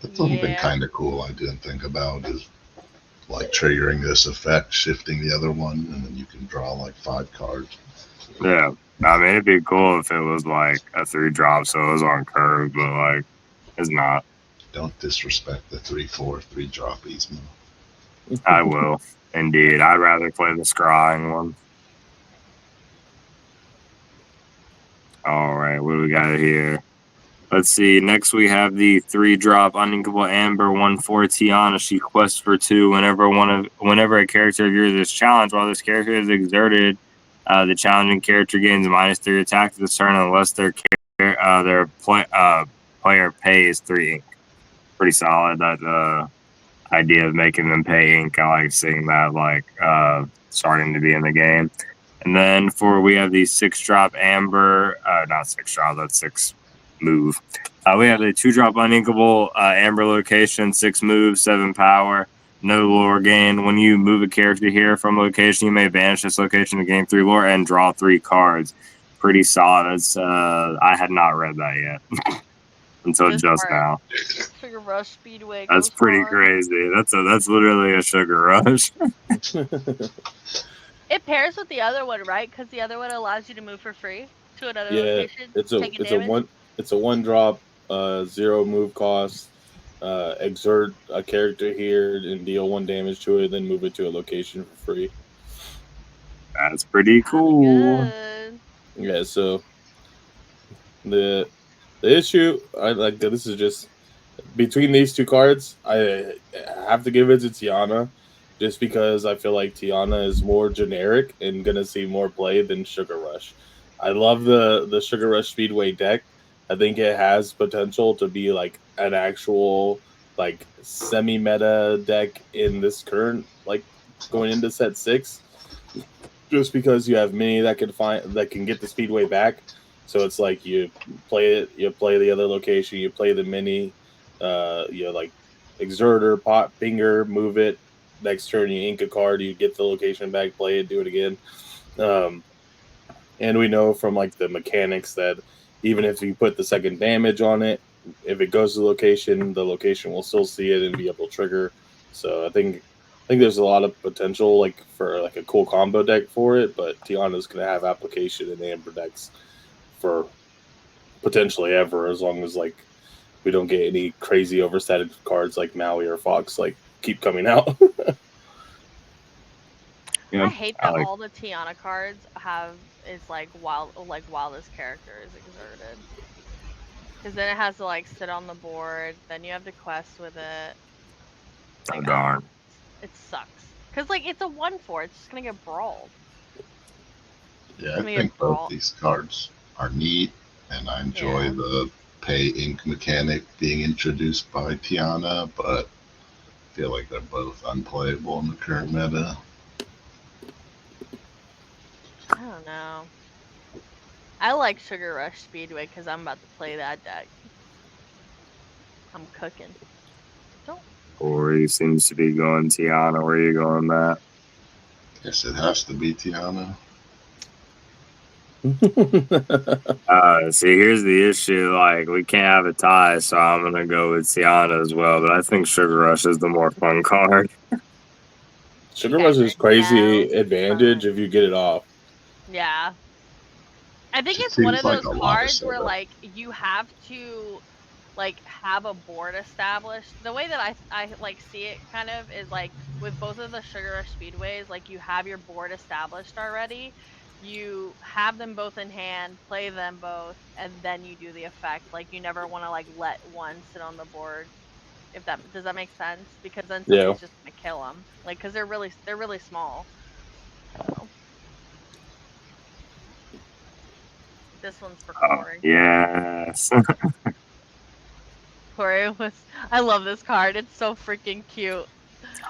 that's something Yeah. kind of cool I didn't think about is like triggering this effect, shifting the other one, and then you can draw like 5 cards. Yeah, I mean it'd be cool if it was like a 3-drop, so it was on curve, but like it's not. Don't disrespect the 3/4 3-drop Yzma. I will indeed. I'd rather play the scrying one. All right, what do we got here? Let's see. Next, we have the 3-drop Uninkable Amber 1/4 Tiana. She quests for 2 whenever a character of yours is challenged. While this character is exerted, the challenging character gains -3 attack this turn unless their player pays 3 ink. Pretty solid. That idea of making them pay ink. I like seeing that starting to be in the game. And then we have the 6-drop Amber, not 6-drop, that's 6 move. We have the 2-drop Uninkable Amber location, 6 move, 7 power, no lore gain. When you move a character here from location, you may banish this location to gain 3 lore and draw 3 cards. Pretty solid. That's, I had not read that yet until This just part, now. Sugar Rush Speedway That's goes pretty hard. crazy. That's literally a sugar rush. It pairs with the other one, right? Because the other one allows you to move for free to another Yeah, location, taking damage. it's a 1-drop, 0 move cost. Exert a character here and deal 1 damage to it, then move it to a location for free. That's pretty cool. Good. Yeah, so the issue, I like that. This is just between these 2 cards. I have to give it to Tiana, just because I feel like Tiana is more generic and gonna see more play than Sugar Rush. I love the Sugar Rush Speedway deck. I think it has potential to be like an actual like semi-meta deck in this current going into set 6. Just because you have many that can get the Speedway back. So it's like you play the other location, you play the mini, like exerter, pot, finger, move it. Next turn, you ink a card, you get the location back, play it, do it again. And we know from like the mechanics that even if you put the second damage on it, if it goes to the location will still see it and be able to trigger. So I think there's a lot of potential for a cool combo deck for it, but Tiana's gonna have application in Amber decks for potentially ever, as long as we don't get any crazy overstated cards like Maui or Fox keep coming out. Yeah, I hate that all the Tiana cards have is while this character is exerted. Because then it has to like sit on the board. Then you have to quest with it. Oh, darn. It sucks. Because like it's a 1/4. It's just gonna get brawled. Yeah, I think both these cards are neat, and I enjoy the pay ink mechanic being introduced by Tiana, but I feel like they're both unplayable in the current meta. I don't know. I like Sugar Rush Speedway because I'm about to play that deck. I'm cooking. Corey seems to be going Tiana. Where are you going, Matt? Guess it has to be Tiana. See, here's the issue. Like, we can't have a tie, so I'm gonna go with Tiana as well. But I think Sugar Rush is the more fun card. Sugar Rush is crazy advantage if you get it off. Yeah. I think It it's one of seems like those a lot of cards where setup. like you have to like have a board established. The way that I like see it kind of is like with both of the Sugar Rush Speedways, like you have your board established already. You have them both in hand, play them both, and then you do the effect. Like you never want to like let one sit on the board. If that does that make sense? Because then somebody's just gonna kill them. Like because they're really small. So. This one's for Corey. Yes. Corey I love this card. It's so freaking cute.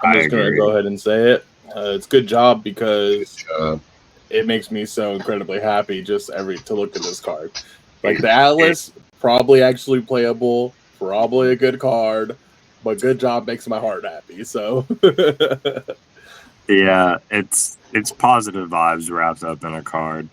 I'm just going to go ahead and say it. It's good job because it makes me so incredibly happy just to look at this card. Like the Atlas, probably actually playable, probably a good card, but good job makes my heart happy. So yeah, it's positive vibes wrapped up in a card.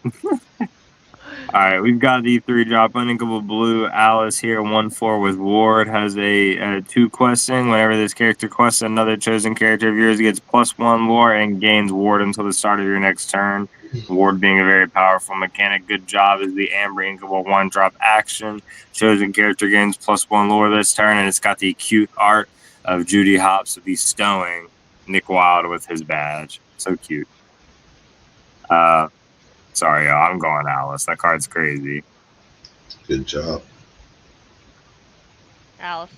All right, we've got the 3-drop Uninkable Blue Alice here. 1/4 with Ward has a 2 questing. Whenever this character quests another chosen character of yours, gets +1 lore and gains Ward until the start of your next turn. Ward being a very powerful mechanic. Good job is the Amber Inkable 1-drop action. Chosen character gains +1 lore this turn, and it's got the cute art of Judy Hopps bestowing Nick Wilde with his badge. So cute. Sorry, y'all. I'm going Alice. That card's crazy. Good job. Alice.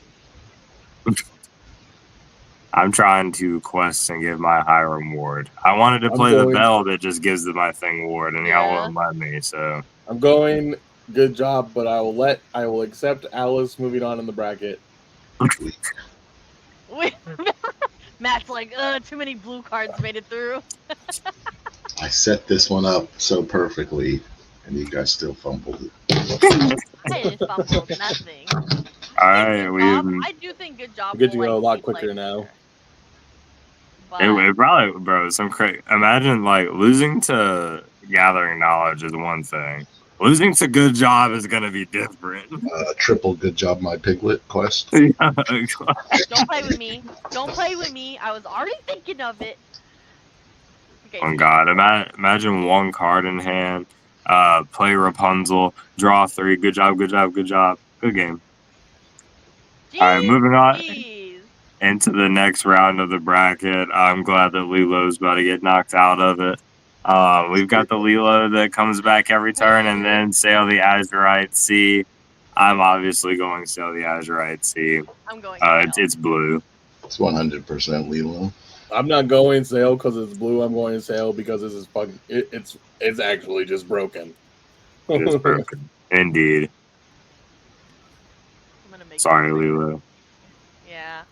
I'm trying to quest and give my high reward. I wanted to play the bell that just gives my thing ward, and y'all wouldn't let me, so. I'm going good job, but I will accept Alice moving on in the bracket. Matt's like, too many blue cards made it through. I set this one up so perfectly, and you guys still fumbled it. I didn't fumble nothing. All right, I do think good job. We get to go a lot quicker now. It probably, bro, some crazy. Imagine like losing to Gathering Knowledge is one thing. Losing to Good Job is gonna be different. Triple Good Job, my Piglet quest. Don't play with me. Don't play with me. I was already thinking of it. Okay, oh God! Imagine one card in hand. Play Rapunzel. Draw 3. Good job. Good job. Good job. Good game. Jeez, all right, moving on into the next round of the bracket. I'm glad that Lilo's about to get knocked out of it. We've got the Lilo that comes back every turn, and then Sail the Azurite Sea. I'm obviously going Sail the Azurite Sea. I'm going. It's blue. It's 100% Lilo. I'm not going Sail because it's blue. I'm going Sail because this is fucking. It's actually just broken. It's broken, indeed. I'm gonna make. Sorry, Lilo. Yeah,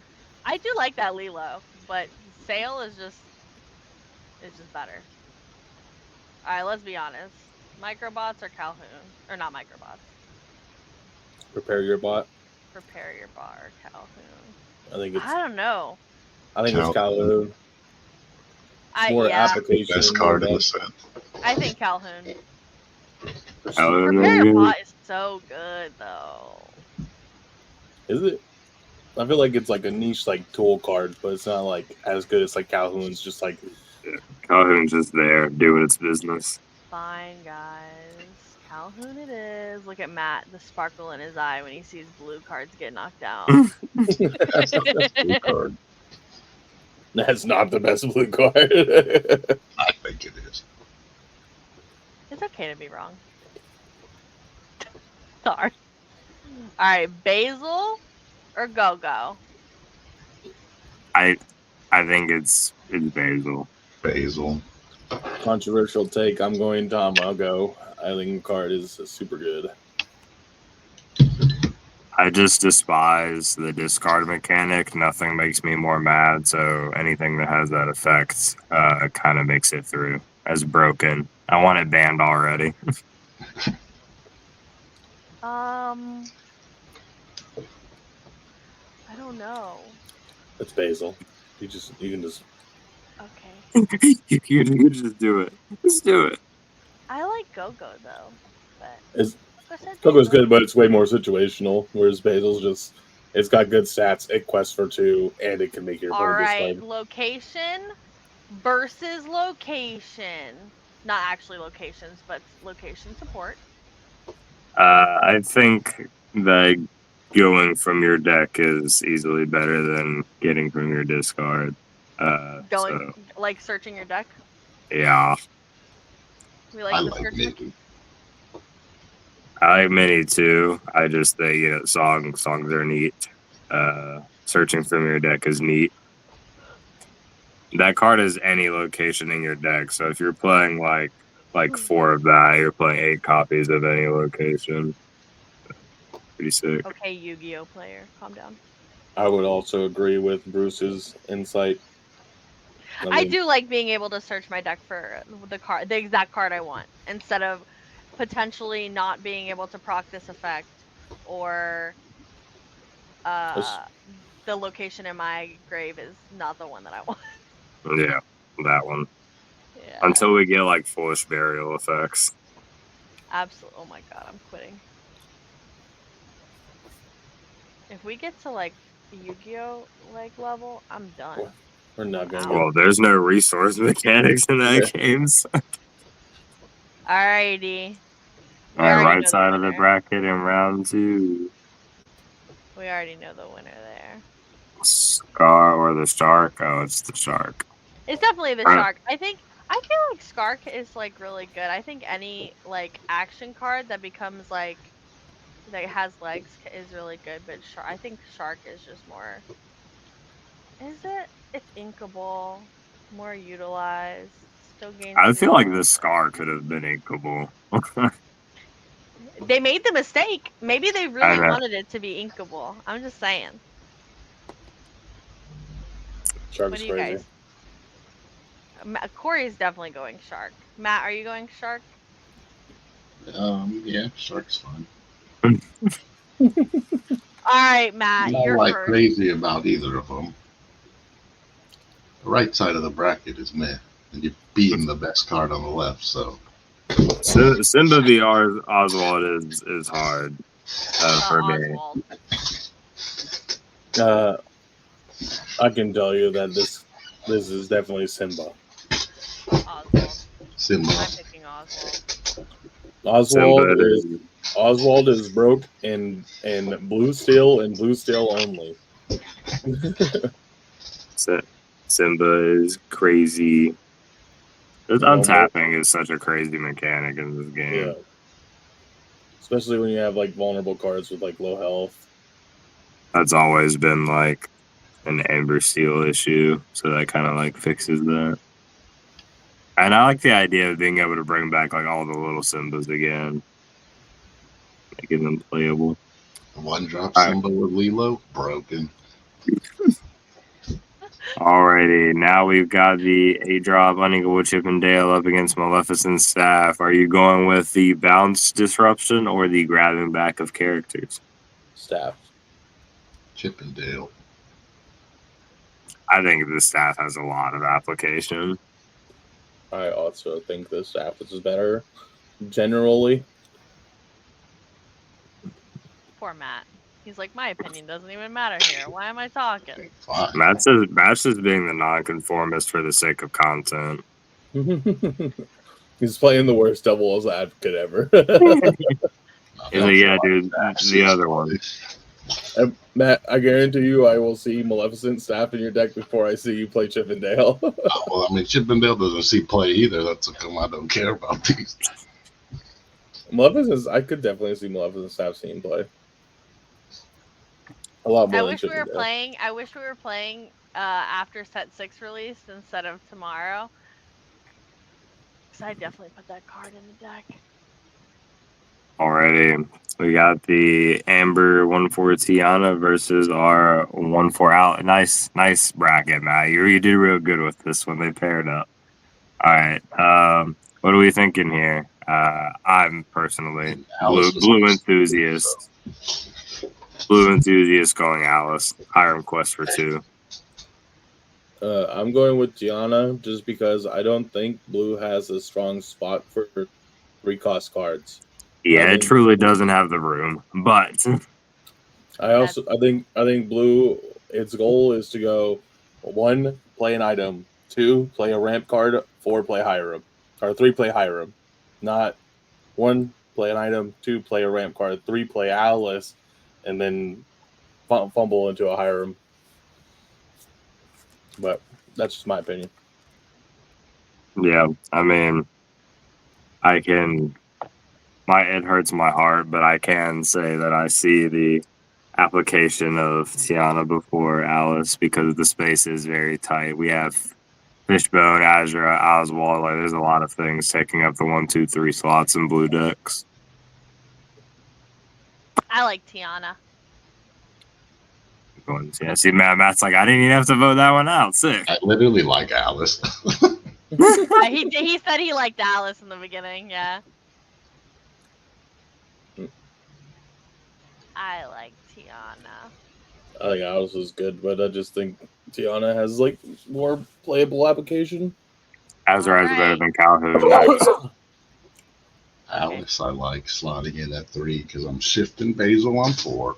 I do like that Lilo, but Sail is just better. All right, let's be honest. Microbots or Calhoun, or not Microbots. Prepare your bot. Prepare your bot or Calhoun. I think it's. I don't know. I think it's Calhoun. More application. Best card in the set. I think Calhoun. Calhoun. Prepare your bot is so good though. Is it? I feel like it's like a niche like tool card, but it's not like as good as like Calhoun's. Just like Calhoun's just there doing its business. Fine, guys. Calhoun it is. Look at Matt, the sparkle in his eye when he sees blue cards get knocked out. Blue card. That's not the best blue card. I think it is. It's okay to be wrong. Sorry. All right, Basil or Go-Go? I think it's Basil. Basil. Controversial take. I'm going Tom. I'll go. I think card is super good. I just despise the discard mechanic. Nothing makes me more mad, so anything that has that effect kind of makes it through as broken. I want it banned already. I don't know. It's Basil. You can just. Okay. you just do it. Just do it. I like Go-Go though, but It's, I said Coco's Basil. good, but it's way more situational. Whereas Basil's just. It's got good stats. It quests for 2, and it can make your All opponent right, discard. location versus location. Not actually locations, but location support. I think that going from your deck is easily better than getting from your discard. Going So like searching your deck. yeah, We I like the like search. Midi. I like mini too. I just think songs are neat. Searching from your deck is neat. That card is any location in your deck. So if you're playing like 4 of that, you're playing 8 copies of any location. Pretty sick. Okay, Yu-Gi-Oh player, calm down. I would also agree with Bruce's insight. I do like being able to search my deck for the exact card I want, instead of potentially not being able to proc this effect, or the location in my grave is not the one that I want. Yeah, that one. Yeah. Until we get like foolish burial effects. Absolutely. Oh my god, I'm quitting. If we get to like Yu-Gi-Oh like level, I'm done. We're not I'm going out. to Well, there's no resource mechanics in that game. So. Alrighty. We All right, already right know side the of the winner. bracket in round 2. We already know the winner there. Scar or the shark? Oh, it's the shark. It's definitely the Right. shark. I feel like Skark is like really good. I think any like action card that becomes like that has legs is really good, but I think shark is just more. Is it? It's inkable, more utilized, still gains. I feel like resources. the scar could have been inkable. They made the mistake. Maybe they I really know. wanted it to be inkable. I'm just saying. Shark What is do you crazy. guys? Corey's definitely going shark. Matt, are you going shark? Yeah, Shark's fine. All right, Matt, Not you're like first. crazy about either of them. The right side of the bracket is meh, and you're beating the best card on the left, so. Simba v. Oswald is hard for me. Oswald. I can tell you that this is definitely Simba. Oswald. Simba. I'm picking Oswald. Oswald is broke in blue steel and blue steel only. Simba is crazy. Untapping is such a crazy mechanic in this game. Yeah. Especially when you have like vulnerable cards with like low health. That's always been like an Ember Steel issue, so that kind of like fixes that. And I like the idea of being able to bring back like all the little Simbas again, making them playable. One drop Simba with Lilo, broken. Alrighty, now we've got the 8-drop Unequal Chippendale up against Maleficent's Staff. Are you going with the bounce disruption or the grabbing back of characters? Staff. Chippendale. I think the staff has a lot of application. I also think the staff is better, generally. Poor Matt. He's like, my opinion doesn't even matter here. Why am I talking? Matt's just being the nonconformist for the sake of content. He's playing the worst devil's advocate ever. Yeah, dude, the other one. And Matt, I guarantee you I will see Maleficent staff in your deck before I see you play Chippendale. Well, I mean, Chippendale doesn't see play either. That's a come. I don't care about these. Maleficent, I could definitely see Maleficent staff seeing play. A lot more I than wish we were 50 though. playing. I wish we were playing after set 6 release instead of tomorrow. Because I definitely put that card in the deck. Alrighty. We got the Amber 1-4 Tiana versus our 1-4 out. Nice bracket, Matt. You did real good with this one. They paired up. Alright. What are we thinking here? I'm personally And Alice was blue so enthusiast. Blue enthusiast going Alice. Hiram Quest for 2. I'm going with Gianna just because I don't think blue has a strong spot for 3-cost cards. Yeah, I it think- truly doesn't have the room, but I think blue, its goal is to go 1, play an item, 2, play a ramp card, 4, play Hiram, or 3, play Hiram. Not 1, play an item, 2, play a ramp card, 3, play Alice, and then fumble into a Hiram. But that's just my opinion. yeah, I mean, it hurts my heart, but I can say that I see the application of Tiana before Alice because the space is very tight. We have Fishbone, Azura, Oswald. Like, there's a lot of things taking up the 1, 2, 3 slots in blue decks. I like Tiana. Yeah, see, Matt's like, I didn't even have to vote that one out. Sick. I literally like Alice. He said he liked Alice in the beginning. Yeah. I like Tiana. I think Alice is good, but I just think Tiana has like more playable application. Azura is better Alright. than Calhoun. Next. Alice, I like slotting in at 3 because I'm shifting Basil on 4.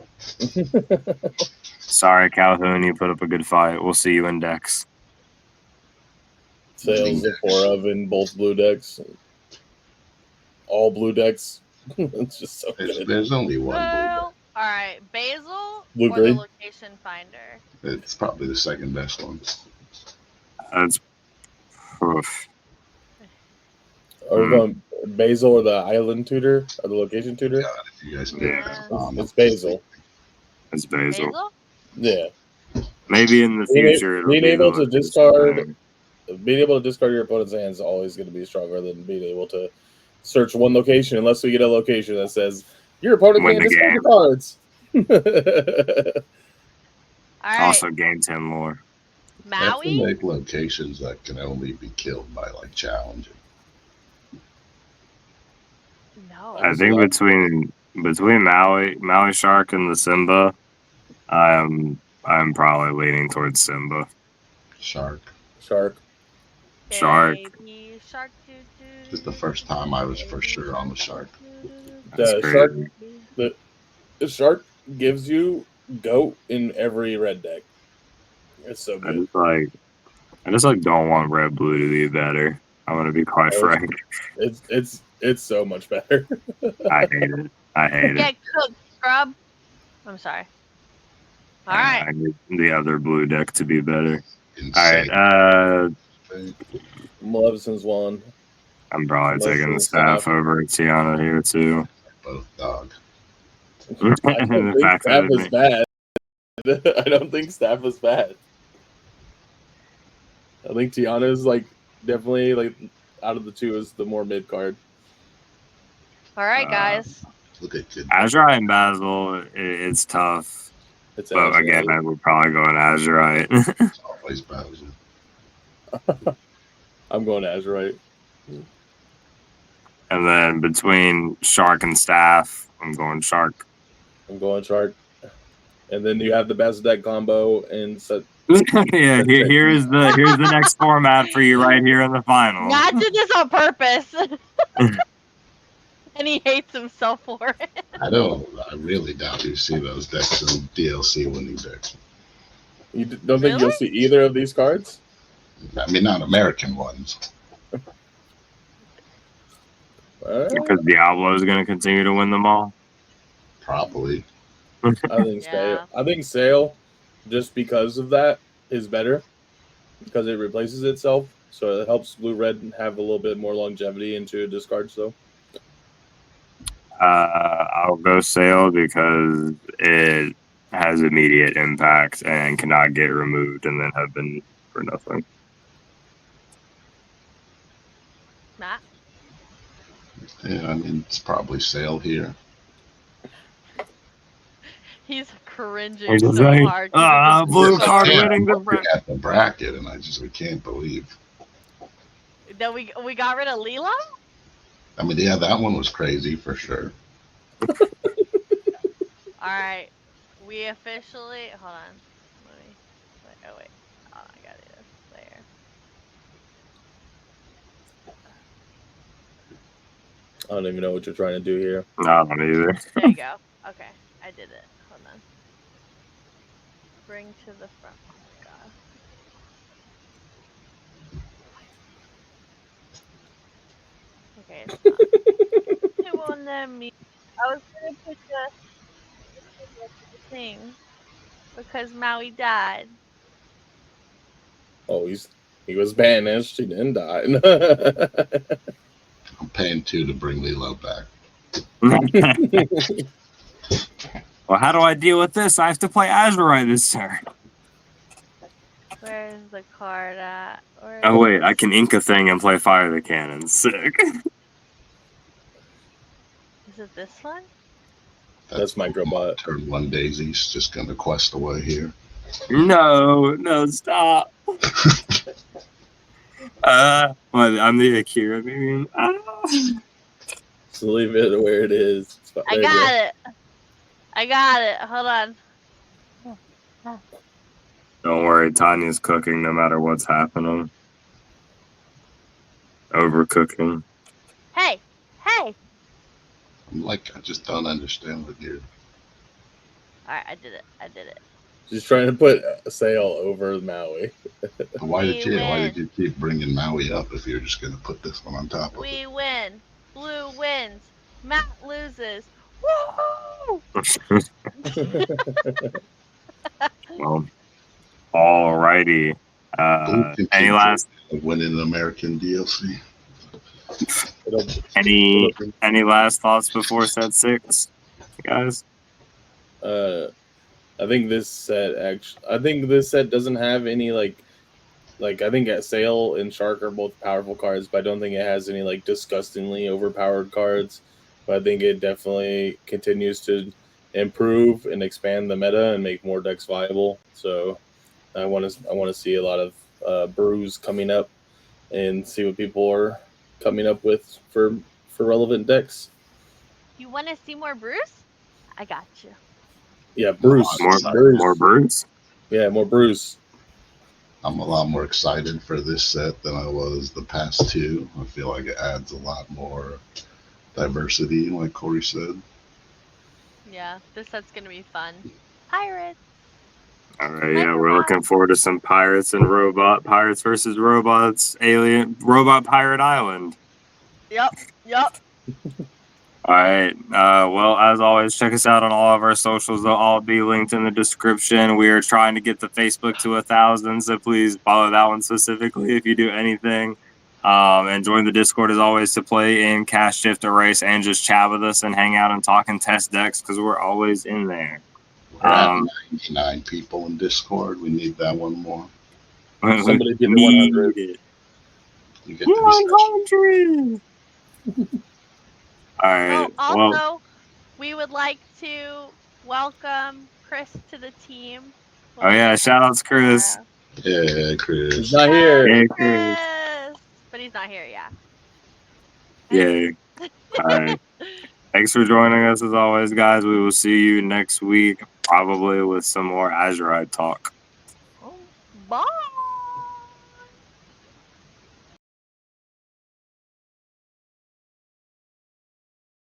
Sorry, Calhoun, you put up a good fight. We'll see you in decks. Sales the 4 of in both blue decks. All blue decks. It's just so good. There's only one blue Well, alright. Basil Blue or green? the location finder? deck. It's probably the second best one. That's. Oof. Are we going Basil or the island tutor or the location tutor? God, if you guys pick Yeah. that, It's Basil. It's Basil. Basil? Yeah. Maybe in the future it'll Being be able the to location discard- thing. Being able to discard your opponent's hands is always going to be stronger than being able to search one location, unless we get a location that says your opponent Win can't the discard game. the cards. Alright. Also, game 10 lore. I have to Maui? make locations that can only be killed by like challenge. No. I think between Maui Shark and the Simba, I'm probably leaning towards Simba. Shark. Shark. Shark. Baby shark. This is the first time I was for sure on the shark. That's The crazy. The shark gives you goat in every red deck. It's so I good. just don't want red blue to be better. I'm gonna be quite Oh, frank. It's so much better. I hate it. I hate it. Get cooked, scrub. I'm sorry. Alright. I need the other blue deck to be better. Insane. Alright, Maleficent's one. I'm probably taking the Maleficent's staff over Tiana here too. Both dog. I don't The think fact staff that is bad. I don't think staff is bad. I think Tiana is definitely out of the two is the more mid card. Alright, guys. Look at good. Azurite and Basil, it's tough. It's But Azurite. again, I would probably go in Azurite. It's always Bowser. I'm going Azurite. And then between Shark and Staff, I'm going Shark. I'm going Shark. And then you have the best deck combo and set. Yeah, here's the next format for you right here in the final. Matt did this on purpose. And he hates himself for it. I really doubt you see those decks in DLC winning decks. You don't think Really? you'll see either of these cards? I mean, not American ones. Because Diablo is going to continue to win them all. Probably. I think Yeah. Sale. I think Sale, just because of that, is better because it replaces itself, so it helps blue red have a little bit more longevity into discards. Though I'll go Sail because has immediate impact and cannot get removed and then have been for nothing. Matt? Yeah, I mean, it's probably Sale here. He's cringing He's just so like, hard. 'Cause of ah, the blue score. card Yeah, winning I'm the looking at the bracket, and I can't believe. Then we got rid of Lilo? I mean, yeah, that one was crazy for sure. Alright. We officially hold on. Let me oh wait. Oh, I got it there. I don't even know what you're trying to do here. No, I don't either. There you go. Okay. I did it. Hold on. Bring to the front. Oh my god. Okay, it's not. It won't let me. I was gonna put the thing because Maui died. Oh, he was banished. He didn't die. I'm paying 2 to bring Lilo back. Well, how do I deal with this? I have to play Azurite this turn. Where's the card at? Oh wait, I can ink a thing and play Fire the Cannon. Sick. Is it this one? That's Microbot. Turn 1 Daisy's just going to quest away here. No, stop. Well, I'm the Akira meme. So leave it where it is. I got it. I got it. Hold on. Don't worry, Tanya's cooking no matter what's happening. Overcooking. Hey! Hey! I just don't understand what you're. Alright, I did it. I did it. She's trying to put a sail over Maui. Why We did you keep bringing Maui up if you're just going to put this one on top of it? We win. Blue wins. Matt loses. Woo! Well, alrighty. Any last winning American DLC? any last thoughts before set 6, guys? I think this set doesn't have any like I think Sail and Shark are both powerful cards, but I don't think it has any like disgustingly overpowered cards. But I think it definitely continues to improve and expand the meta and make more decks viable. So I want to see a lot of brews coming up and see what people are coming up with for relevant decks. You want to see more Bruce? I got you. Yeah, Bruce. More Bruce? Yeah, more Bruce. I'm a lot more excited for this set than I was the past 2. I feel like it adds a lot more diversity, like Corey said. Yeah, this set's gonna be fun. Pirates. Alright, yeah, we're looking forward to some pirates versus robots, robot pirate island. Yep. Alright, well, as always, check us out on all of our socials. They'll all be linked in the description. We are trying to get the Facebook to 1,000, so please follow that one specifically if you do anything. And join the Discord as always to play in Cast Shift Erase and just chat with us and hang out and talk and test decks because we're always in there. We're at 99 people in Discord. We need that one more. Somebody get to 100. You get to 100. All right. Also, we would like to welcome Chris to the team. Oh yeah, shout outs Chris. Yeah, Chris. He's not here. Hey, Chris. But he's not here, yeah. Yay. All right. Thanks for joining us as always, guys. We will see you next week, probably with some more Azurite talk. Bye.